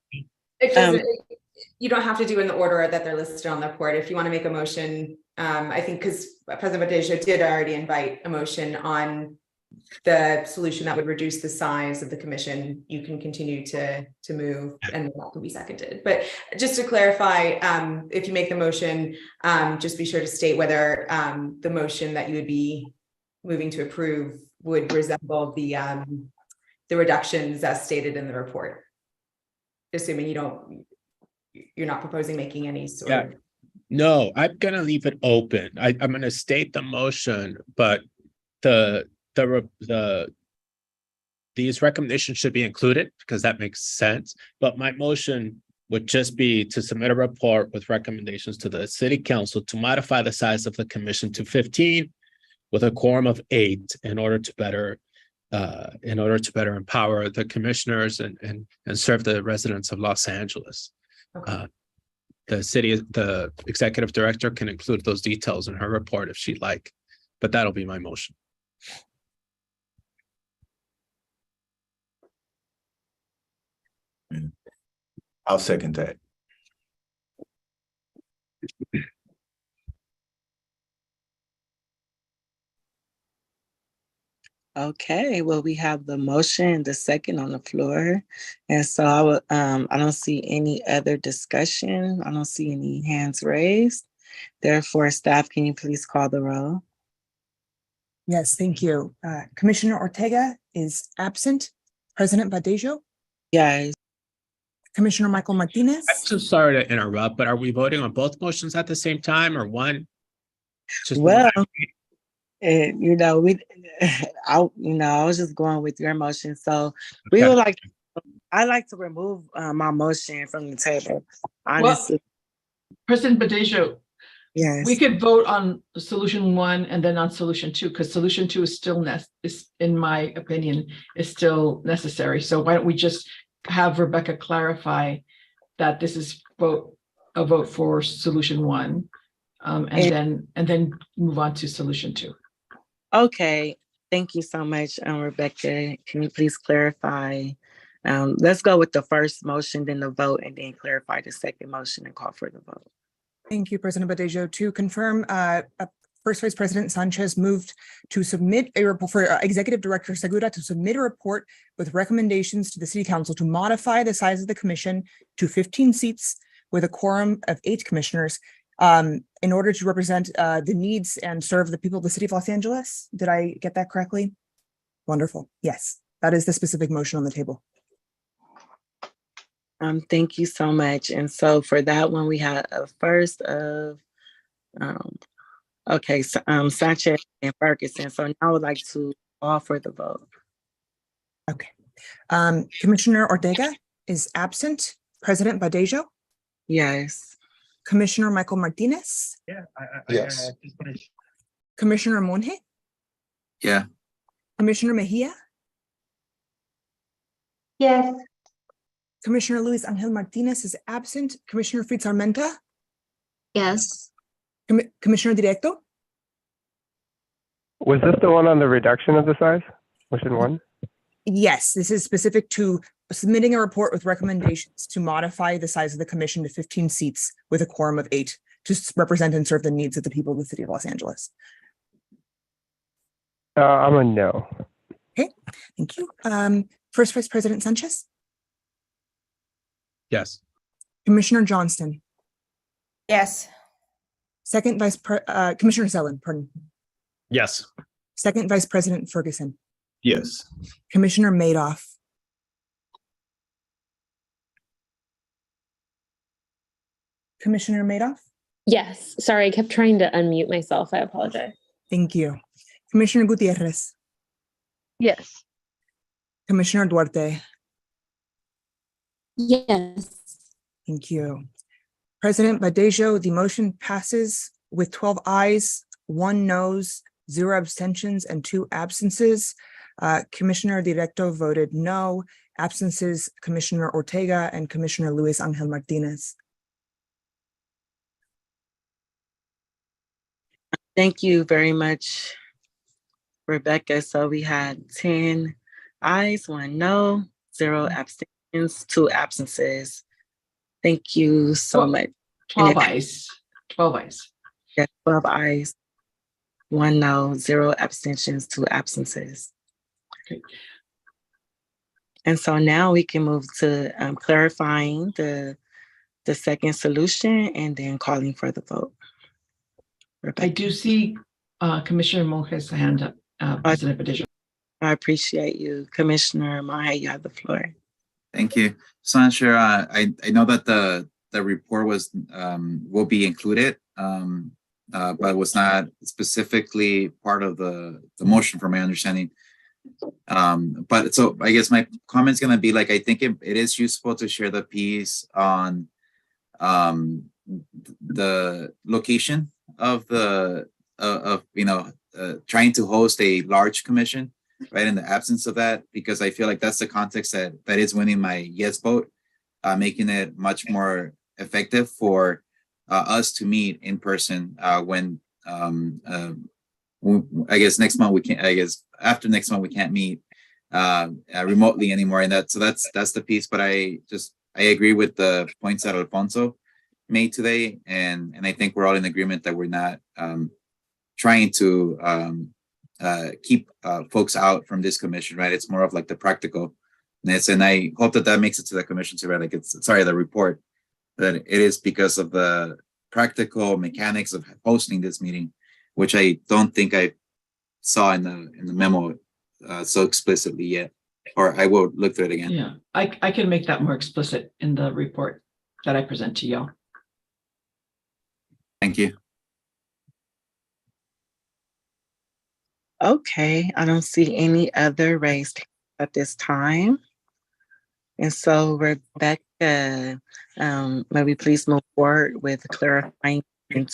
It doesn't, you don't have to do in the order that they're listed on the report. If you want to make a motion, I think because President Badejo did already invite a motion on the solution that would reduce the size of the commission, you can continue to move and that can be seconded. But just to clarify, if you make the motion, just be sure to state whether the motion that you would be moving to approve would resemble the reductions as stated in the report. Assuming you're not proposing making any sort of.
No, I'm gonna leave it open. I'm gonna state the motion, but these recommendations should be included because that makes sense. But my motion would just be to submit a report with recommendations to the city council to modify the size of the commission to 15 with a quorum of 8 in order to better empower the commissioners and serve the residents of Los Angeles.
Okay.
The executive director can include those details in her report if she'd like, but that'll be my motion.
I'll second that.
Okay, well, we have the motion, the second on the floor. And so I would, I don't see any other discussion. I don't see any hands raised. Therefore, staff, can you please call the roll?
Yes, thank you. Commissioner Ortega is absent. President Badejo,
Yes.
Commissioner Michael Martinez.
I'm so sorry to interrupt, but are we voting on both motions at the same time or one? Just
Well,
one.
I was just going with your motion. So we
Okay.
would like, I'd like to remove my motion from the table. Honestly,
President Badejo,
yes.
we could vote on solution 1 and then on solution 2, because solution 2 is still in my opinion, is still necessary. So why don't we just have Rebecca clarify that this is a vote for solution 1, and then move on to solution 2.
Okay, thank you so much, Rebecca. Can you please clarify? Let's go with the first motion, then the vote, and then clarify the second motion and call for the vote.
Thank you, President Badejo. To confirm, First Vice President Sanchez moved to submit a report for Executive Director Segura to submit a report with recommendations to the City Council to modify the size of the commission to 15 seats with a quorum of 8 commissioners in order to represent the needs and serve the people of the City of Los Angeles. Did I get that correctly? Wonderful. Yes, that is the specific motion on the table.
Thank you so much. And so for that one, we had a first of, Sanchez and Ferguson. So now I would like to call for the vote.
Okay. Commissioner Ortega is absent. President Badejo,
Yes.
Commissioner Michael Martinez,
Yes.
Commissioner Monge,
Yeah.
Commissioner Mejia,
Yes.
Commissioner Luis Angel Martinez is absent. Commissioner Fritz Armenta,
Yes.
Commissioner Directo,
Was this the one on the reduction of the size? Motion 1?
yes, this is specific to submitting a report with recommendations to modify the size of the commission to 15 seats with a quorum of 8 to represent and serve the needs of the people of the City of Los Angeles.
I'm a no.
Thank you. First Vice President Sanchez,
Yes.
Commissioner Johnston,
Yes.
Commissioner Zellin, pardon.
Yes.
Second Vice President Ferguson,
Yes.
Commissioner Madoff, Commissioner Madoff,
Yes. Sorry, I kept trying to unmute myself. I apologize.
thank you. Commissioner Gutierrez,
Yes.
Commissioner Duarte,
Yes.
thank you. President Badejo, the motion passes with 12 ayes, 1 noes, 0 abstentions, and 2 absences. Commissioner Directo voted no. Absences, Commissioner Ortega and Commissioner Luis Angel Martinez.
Thank you very much, Rebecca. So we had 10 ayes, 1 no, 0 abstentions, 2 absences. Thank you so much.
12 eyes. 12 eyes.
Yes, 12 ayes, 1 no, 0 abstentions, 2 absences.
Okay.
And so now we can move to clarifying the second solution and then calling for the vote.
I do see Commissioner Monge's hand up, President Badillo.
I appreciate you. Commissioner Mahe, you have the floor.
Thank you. So I'm sure I know that the report was will be included, but was not specifically part of the motion from my understanding. But so I guess my comment's gonna be like, I think it is useful to share the piece on the location of the trying to host a large commission, right, in the absence of that, because I feel like that's the context that is winning my yes vote, making it much more effective for us to meet in person when I guess next month we can't, I guess after next month we can't meet remotely anymore, and that's the piece. But I agree with the points that Alfonso made today, and I think we're all in agreement that we're not trying to keep folks out from this commission, right? It's more of like the practical. And I hope that makes it to the commission too, right? Like the report, that it is because of the practical mechanics of hosting this meeting, which I don't think I saw in the memo so explicitly yet, or I will look through it again.
Yeah, I can make that more explicit in the report that I present to y'all.
Thank you.
Okay, I don't see any other raised hands at this time. And so, Rebecca, may we please move forward with clarifying and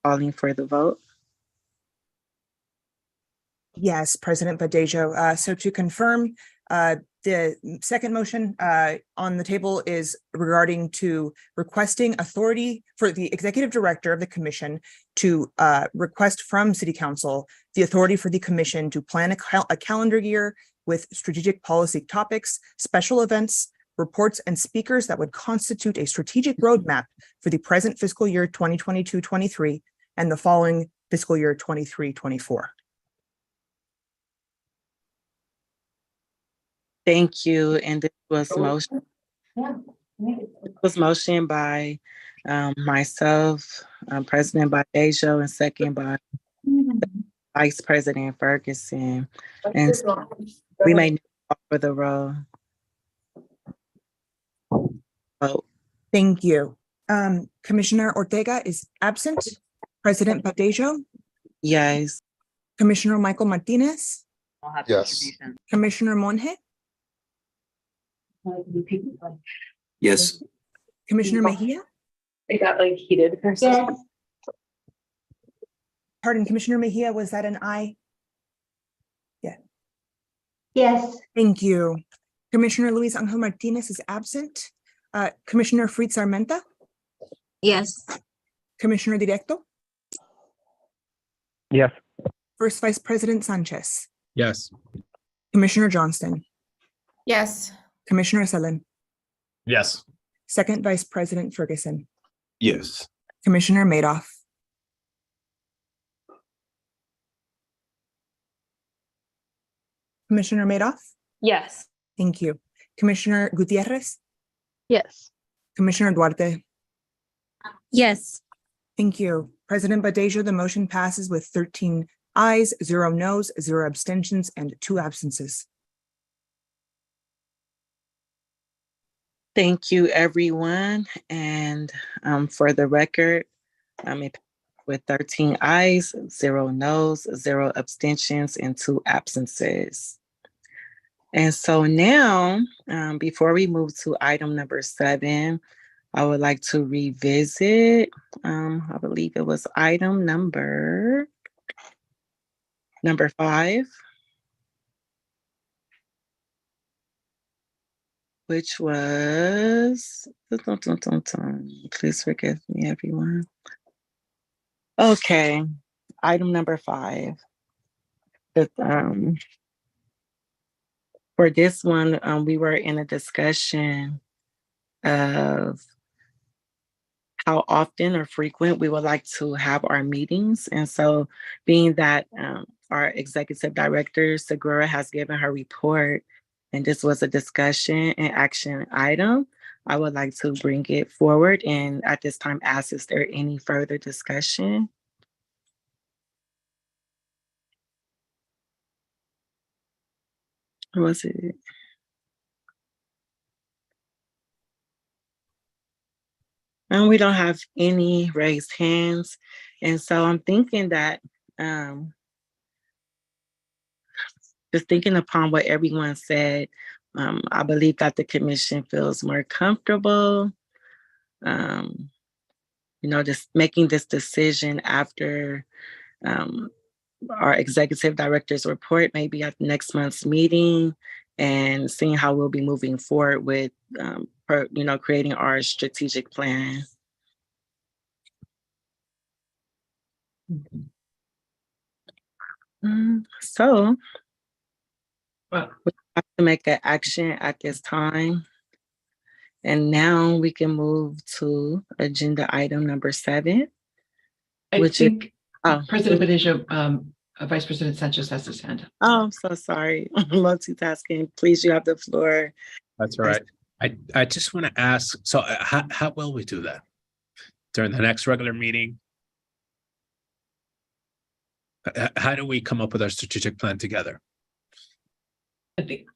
calling for the vote?
Yes, President Badejo. So to confirm, the second motion on the table is regarding to requesting authority for the executive director of the commission to request from City Council the authority for the commission to plan a calendar year with strategic policy topics, special events, reports, and speakers that would constitute a strategic roadmap for the present fiscal year 2022-23 and the following fiscal year 23-24.
Thank you. And this was motion by myself, President Badejo, and second by Vice President Ferguson. And we may call for the roll. Vote.
Thank you. Commissioner Ortega is absent. President Badejo,
Yes.
Commissioner Michael Martinez,
Yes.
Commissioner Monge,
Yes.
Commissioner Mejia,
It got like heated for a second.
pardon, Commissioner Mejia, was that an aye?
Yes.
Thank you. Commissioner Luis Angel Martinez is absent. Commissioner Fritz Armenta,
Yes.
Commissioner Directo,
Yes.
First Vice President Sanchez,
Yes.
Commissioner Johnston,
Yes.
Commissioner Selen,
Yes.
Second Vice President Ferguson,
Yes.
Commissioner Madoff. Commissioner Madoff,
Yes.
thank you. Commissioner Gutierrez,
Yes.
Commissioner Duarte,
Yes.
thank you. President Badejo, the motion passes with 13 ayes, 0 noes, 0 abstentions, and 2 absences.
Thank you, everyone. And for the record, with 13 ayes, 0 noes, 0 abstentions, and 2 absences. And so now, before we move to item number 7, I would like to revisit, I believe it was item number 5, which was, please forgive me, everyone. Okay, item number 5. For this one, we were in a discussion of how often or frequent we would like to have our meetings. And so being that our executive director, Segura, has given her report, and this was a discussion and action item, I would like to bring it forward and at this time ask, is there any further discussion? Or was it? And we don't have any raised hands. And so I'm thinking that, just thinking upon what everyone said, I believe that the commission feels more comfortable, just making this decision after our executive director's report, maybe at next month's meeting, and seeing how we'll be moving forward with, creating our strategic plan. So
Well,
we have to make an action at this time. And now we can move to agenda item number 7.
I think President Badesio, Vice President Sanchez has his hand up.
Oh, I'm so sorry. Multitasking. Please, you have the floor.
That's all right. I just want to ask, so how will we do that? During the next regular meeting? How do we come up with our strategic plan together?
I think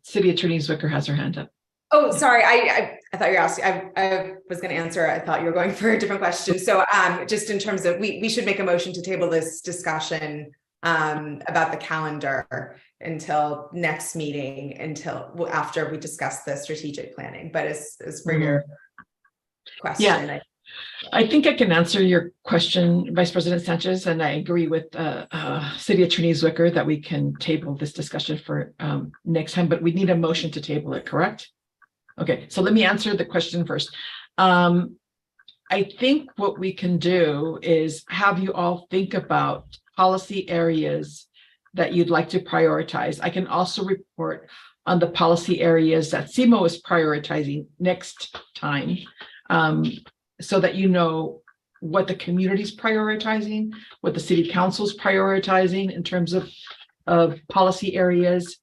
City Attorney Zwicker has her hand up.
Oh, sorry. I thought you were asking. I was going to answer. I thought you were going for a different question. So just in terms of, we should make a motion to table this discussion about the calendar until next meeting, until after we discuss the strategic planning. But as for your question.
Yeah. I think I can answer your question, Vice President Sanchez, and I agree with City Attorney Zwicker that we can table this discussion for next time, but we need a motion to table it, correct? Okay, so let me answer the question first. I think what we can do is have you all think about policy areas that you'd like to prioritize. I can also report on the policy areas that CMO is prioritizing next time, so that you know what the community's prioritizing, what the city council's prioritizing in terms of policy areas,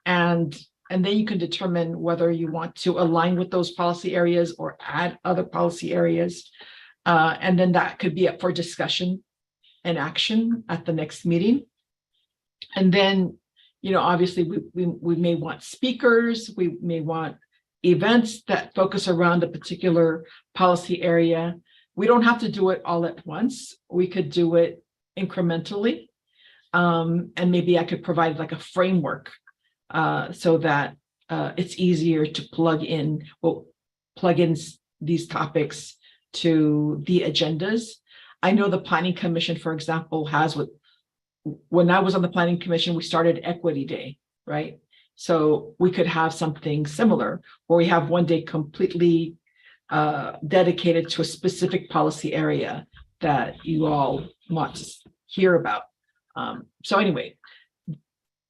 and then you can determine whether you want to align with those policy areas or add other policy areas. And then that could be up for discussion and action at the next meeting. And then, obviously we may want speakers, we may want events that focus around a particular policy area. We don't have to do it all at once. We could do it incrementally. And maybe I could provide like a framework so that it's easier to plug in these topics to the agendas. I know the Planning Commission, for example, has when I was on the Planning Commission, we started Equity Day, right? So we could have something similar where we have one day completely dedicated to a specific policy area that you all want to hear about. So anyway,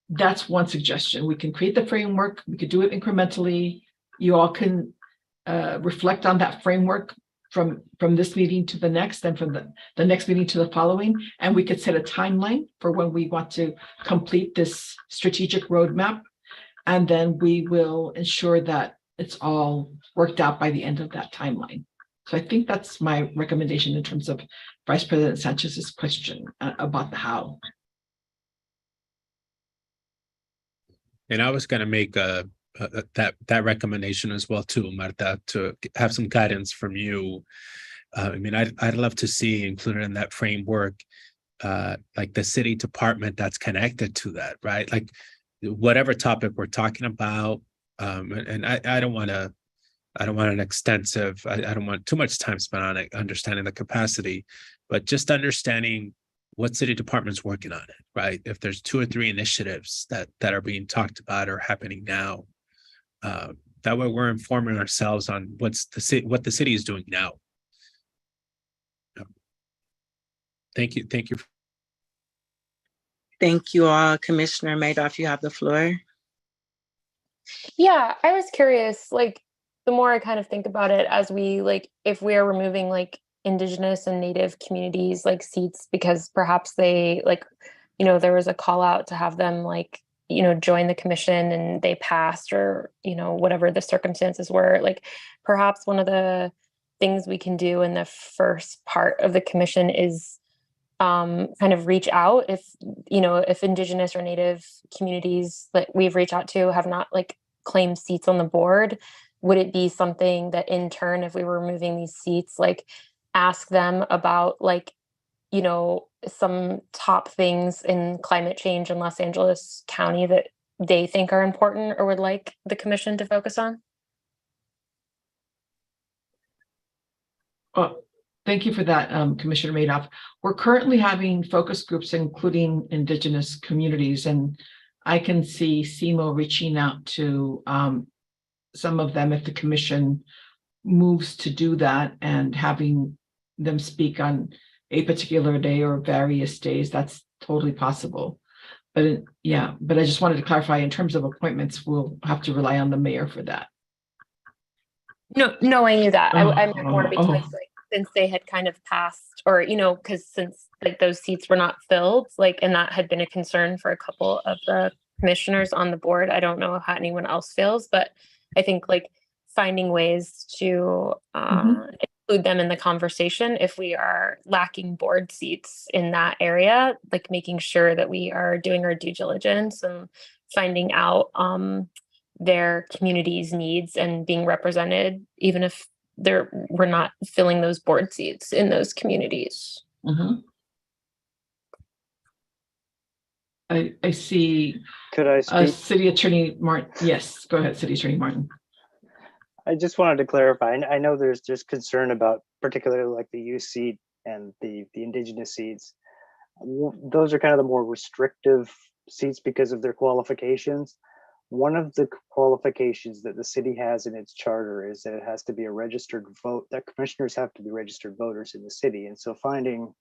that's one suggestion. We can create the framework. We could do it incrementally. You all can reflect on that framework from this meeting to the next, and from the next meeting to the following. And we could set a timeline for when we want to complete this strategic roadmap. And then we will ensure that it's all worked out by the end of that timeline. So I think that's my recommendation in terms of Vice President Sanchez's question about the how.
And I was going to make that recommendation as well too, Marta, to have some guidance from you. I'd love to see included in that framework, like the city department that's connected to that, right? Like whatever topic we're talking about, and I don't want an extensive. I don't want too much time spent on it, understanding the capacity, but just understanding what city department's working on it, right? If there's 2 or 3 initiatives that are being talked about or happening now, that way we're informing ourselves on what the city is doing now. Thank you. Thank you.
Thank you all. Commissioner Madoff, you have the floor.
Yeah, I was curious, like, the more I kind of think about it, as we like, if we're removing like indigenous and native communities like seats because perhaps they like, there was a call out to have them like, join the commission and they passed, or whatever the circumstances were, like perhaps one of the things we can do in the first part of the commission is kind of reach out if indigenous or native communities that we've reached out to have not like claimed seats on the board. Would it be something that in turn, if we were removing these seats, like ask them about like, some top things in climate change in Los Angeles County that they think are important or would like the commission to focus on?
Thank you for that, Commissioner Madoff. We're currently having focus groups, including indigenous communities, and I can see SEMO reaching out to some of them if the commission moves to do that and having them speak on a particular day or various days. That's totally possible. But but I just wanted to clarify in terms of appointments, we'll have to rely on the mayor for that.
No, I knew that. I meant more because like, since they had kind of passed, or because since like those seats were not filled, like, and that had been a concern for a couple of the commissioners on the board. I don't know how anyone else feels, but I think like finding ways to include them in the conversation if we are lacking board seats in that area, like making sure that we are doing our due diligence and finding out their community's needs and being represented, even if we're not filling those board seats in those communities.
I see.
Could I speak?
City Attorney Martin. Yes, go ahead, City Attorney Martin.
I just wanted to clarify. I know there's concern about particularly like the youth seat and the indigenous seats. Those are kind of the more restrictive seats because of their qualifications. One of the qualifications that the city has in its charter is that it has to be a registered vote, that commissioners have to be registered voters in the city. And so finding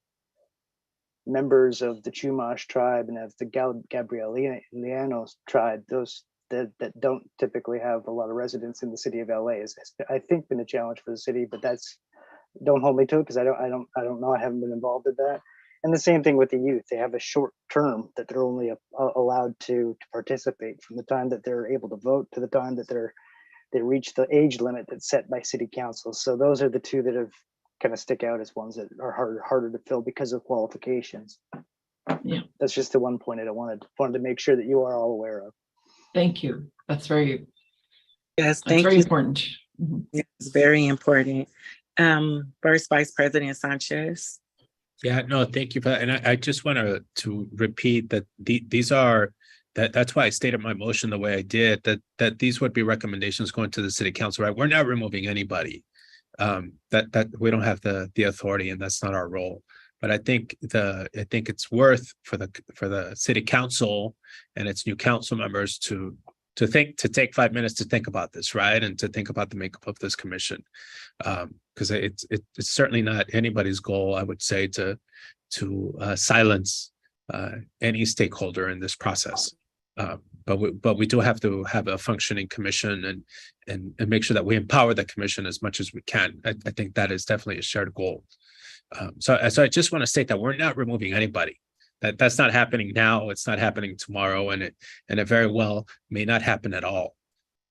members of the Chumash tribe and of the Gabrielianos tribe, those that don't typically have a lot of residents in the city of LA is, I think, been a challenge for the city, but don't hold me to it because I don't know. I haven't been involved in that. And the same thing with the youth. They have a short term that they're only allowed to participate from the time that they're able to vote to the time that they reach the age limit that's set by city council. So those are the two that have kind of stick out as ones that are harder to fill because of qualifications.
Yeah,
that's just the one point I wanted to make sure that you are all aware of.
Thank you. That's very
very
important.
It's very important. First Vice President Sanchez.
Yeah, no, thank you for that. And I just want to repeat that these are that's why I stated my motion the way I did, that these would be recommendations going to the city council, right? We're not removing anybody. That we don't have the authority, and that's not our role. But I think it's worth for the city council and its new council members to take 5 minutes to think about this, right? And to think about the makeup of this commission. Because it's certainly not anybody's goal, I would say, to silence any stakeholder in this process. But we do have to have a functioning commission and make sure that we empower the commission as much as we can. I think that is definitely a shared goal. So I just want to state that we're not removing anybody. That's not happening now. It's not happening tomorrow, and it very well may not happen at all.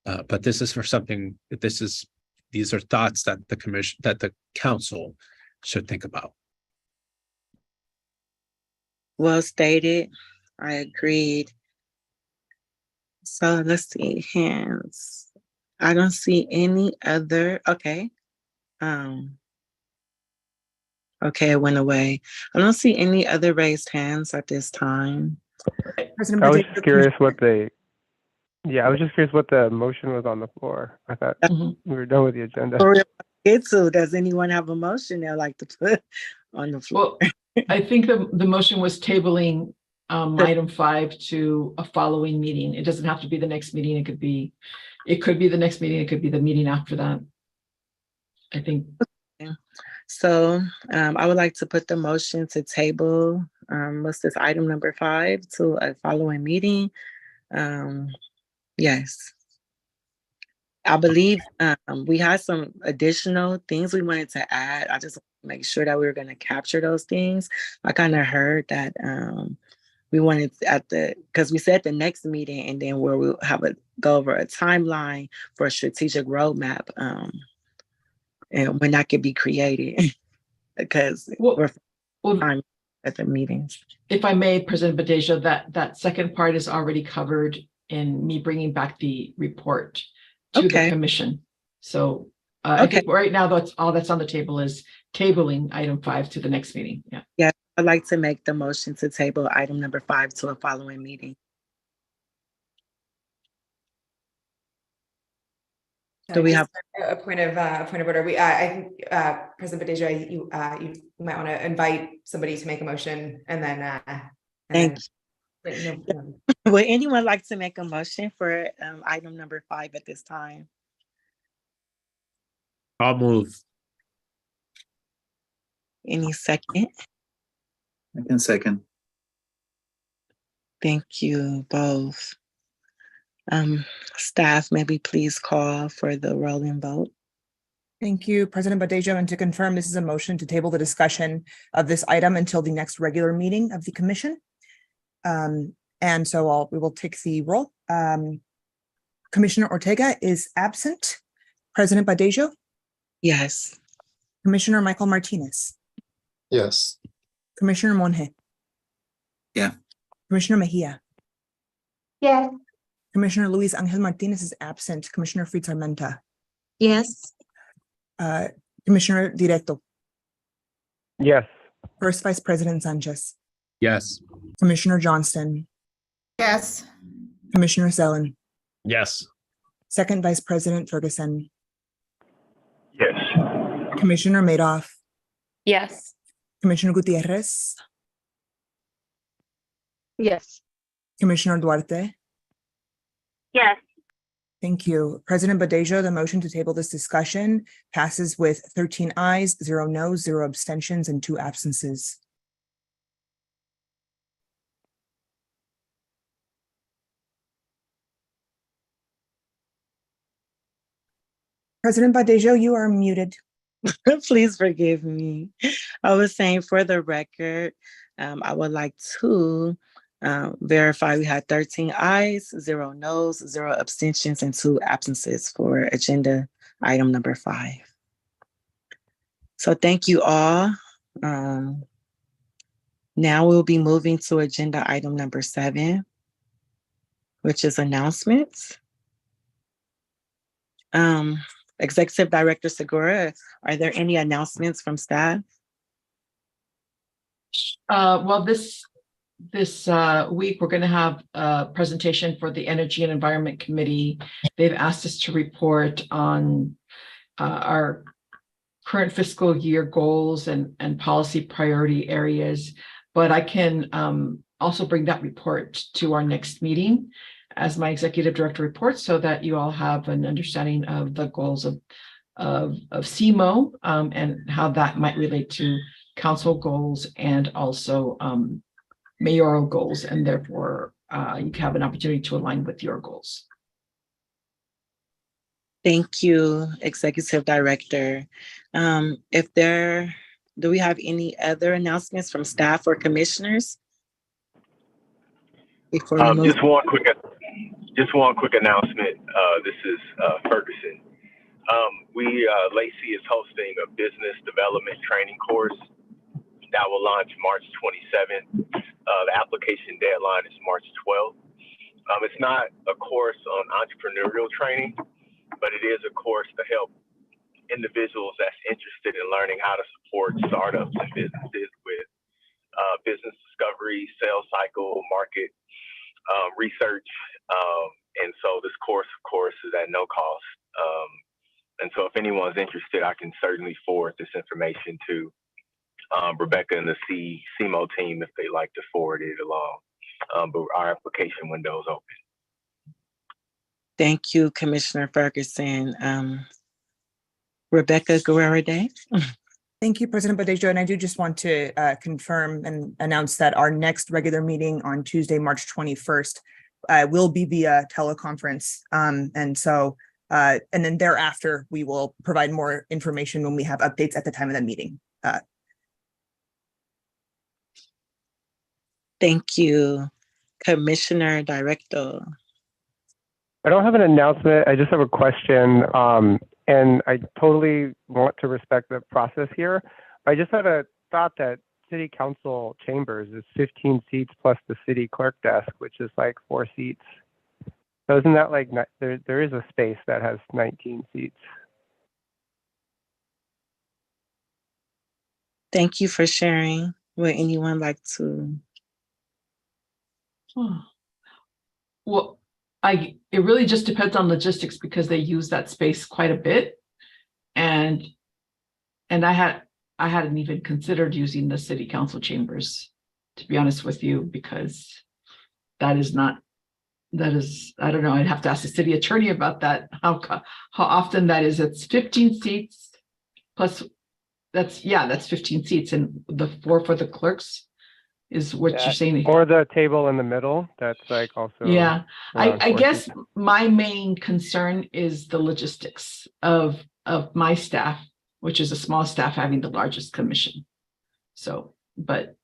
But this is for something. These are thoughts that the council should think about.
Well stated. I agreed. So let's see, hands. I don't see any other. Okay. Okay, it went away. I don't see any other raised hands at this time.
I was just curious what the motion was on the floor. I thought we were done with the agenda.
Does anyone have a motion they'd like to put on the floor?
Well, I think the motion was tabling item 5 to a following meeting. It doesn't have to be the next meeting. It could be the next meeting. It could be the meeting after that. I think.
So I would like to put the motion to table, what's this, item number 5 to a following meeting. Yes. I believe we had some additional things we wanted to add. I just make sure that we were going to capture those things. I kind of heard that we wanted because we said the next meeting, and then where we'll go over a timeline for a strategic roadmap, and when that could be created, because we're time at the meetings.
If I may, President Badejo, that second part is already covered in me bringing back the report to the commission. So I think right now that's all that's on the table is tabling item 5 to the next meeting.
Yeah, I'd like to make the motion to table item number 5 to a following meeting. Do we have
a point of order? I think President Badejo, you might want to invite somebody to make a motion, and then.
Thank you. Would anyone like to make a motion for item number 5 at this time?
I'll move.
Any second?
I can second.
Thank you both. Staff, maybe please call for the rolling vote.
Thank you, President Badejo. And to confirm, this is a motion to table the discussion of this item until the next regular meeting of the commission. And so we will take the roll. Commissioner Ortega is absent. President Badejo?
Yes.
Commissioner Michael Martinez?
Yes.
Commissioner Monge?
Yeah.
Commissioner Mejia?
Yes.
Commissioner Luis Angel Martinez is absent. Commissioner Fritz Armenta?
Yes.
Commissioner Directo?
Yes.
First Vice President Sanchez?
Yes.
Commissioner Johnston?
Yes.
Commissioner Zelen?
Yes.
Second Vice President Ferguson?
Yes.
Commissioner Madoff?
Yes.
Commissioner Gutierrez?
Yes.
Commissioner Duarte?
Yes.
Thank you. President Badejo, the motion to table this discussion passes with 13 ayes, 0 noes, 0 abstentions, and 2 absences. President Badejo, you are muted.
Please forgive me. I was saying, for the record, I would like to verify we had 13 ayes, 0 noes, 0 abstentions, and 2 absences for agenda item number 5. So thank you all. Now we'll be moving to agenda item number 7, which is announcements. Executive Director Segura, are there any announcements from staff?
Well, this week, we're going to have a presentation for the Energy and Environment Committee. They've asked us to report on our current fiscal year goals and policy priority areas, but I can also bring that report to our next meeting as my executive director reports, so that you all have an understanding of the goals of CMO and how that might relate to council goals and also mayoral goals, and therefore you have an opportunity to align with your goals.
Thank you, Executive Director. Do we have any other announcements from staff or commissioners? Before we move.
Just one quick announcement. This is Ferguson. Lacey is hosting a business development training course that will launch March 27th. The application deadline is March 12th. It's not a course on entrepreneurial training, but it is a course to help individuals that's interested in learning how to support startups and businesses with business discovery, sales cycle, market research. And so this course, of course, is at no cost. And so if anyone's interested, I can certainly forward this information to Rebecca and the CMO team if they'd like to forward it along. But our application window is open.
Thank you, Commissioner Ferguson. Rebecca Guerrero Day.
Thank you, President Badejo. And I do just want to confirm and announce that our next regular meeting on Tuesday, March 21st will be via teleconference. And then thereafter, we will provide more information when we have updates at the time of the meeting.
Thank you, Commissioner Director.
I don't have an announcement. I just have a question. And I totally want to respect the process here. I just had a thought that city council chambers is 15 seats plus the city clerk desk, which is like 4 seats. So isn't that like, there is a space that has 19 seats?
Thank you for sharing. Would anyone like to?
Well, it really just depends on logistics because they use that space quite a bit. And I hadn't even considered using the city council chambers, to be honest with you, because I don't know, I'd have to ask the city attorney about that, how often that is. It's 15 seats plus, that's 15 seats, and the 4 for the clerks is what you're saying.
Or the table in the middle, that's like also.
Yeah, I guess
seats.
my main concern is the logistics of my staff, which is a small staff having the largest commission. So, but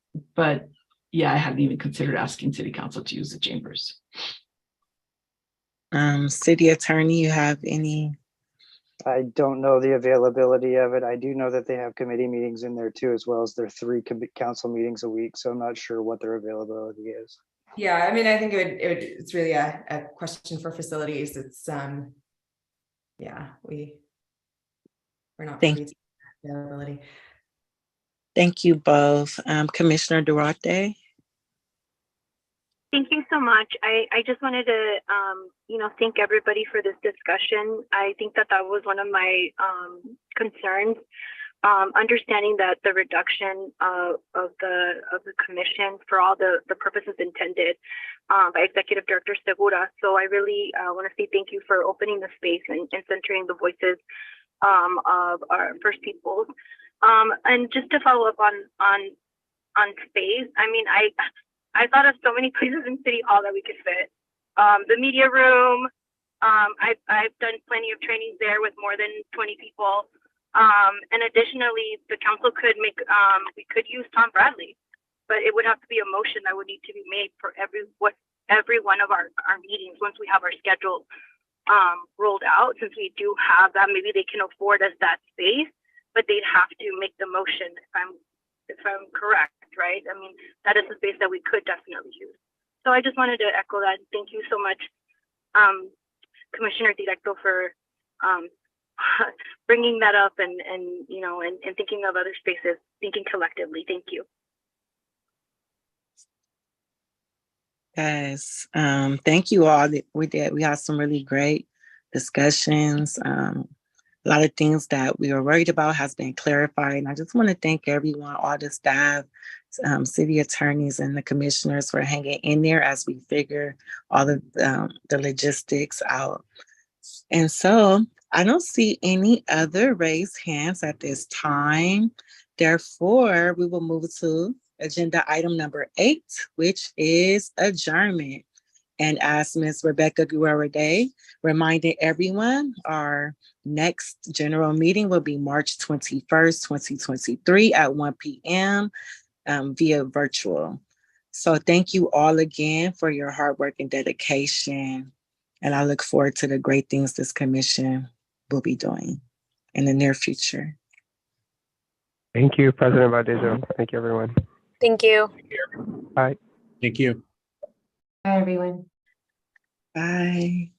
yeah, I hadn't even considered asking city council to use the chambers.
City attorney, you have any?
I don't know the availability of it. I do know that they have committee meetings in there too, as well as their 3 council meetings a week. So I'm not sure what their availability is.
Yeah, I mean, I think it's really a question for facilities. It's yeah, we're not privy to availability.
Thank you both. Commissioner Duarte.
Thank you so much. I just wanted to, thank everybody for this discussion. I think that was one of my concerns, understanding that the reduction of the commission for all the purposes intended by Executive Director Segura. So I really want to say thank you for opening the space and centering the voices of our First Peoples. And just to follow up on space, I mean, I thought of so many places in City Hall that we could fit. The media room, I've done plenty of trainings there with more than 20 people. And additionally, the council could we could use Tom Bradley, but it would have to be a motion that would need to be made for every one of our meetings once we have our schedule rolled out. Since we do have that, maybe they can afford us that space, but they'd have to make the motion if I'm correct, right? I mean, that is a space that we could definitely use. So I just wanted to echo that. Thank you so much, Commissioner Directo, for bringing that up and thinking of other spaces, thinking collectively. Thank you.
Yes, thank you all. We had some really great discussions. A lot of things that we were worried about has been clarified. And I just want to thank everyone, all the staff, city attorneys and the commissioners for hanging in there as we figure all of the logistics out. And so I don't see any other raised hands at this time. Therefore, we will move to agenda item number 8, which is adjournment. And as Ms. Rebecca Guerrero-Day reminded everyone, our next general meeting will be March 21st, 2023 at 1 p.m. Via virtual. So thank you all again for your hard work and dedication. And I look forward to the great things this commission will be doing in the near future.
Thank you, President Badejo. Thank you, everyone.
Thank you.
Bye.
Thank you.
Bye, everyone.
Bye.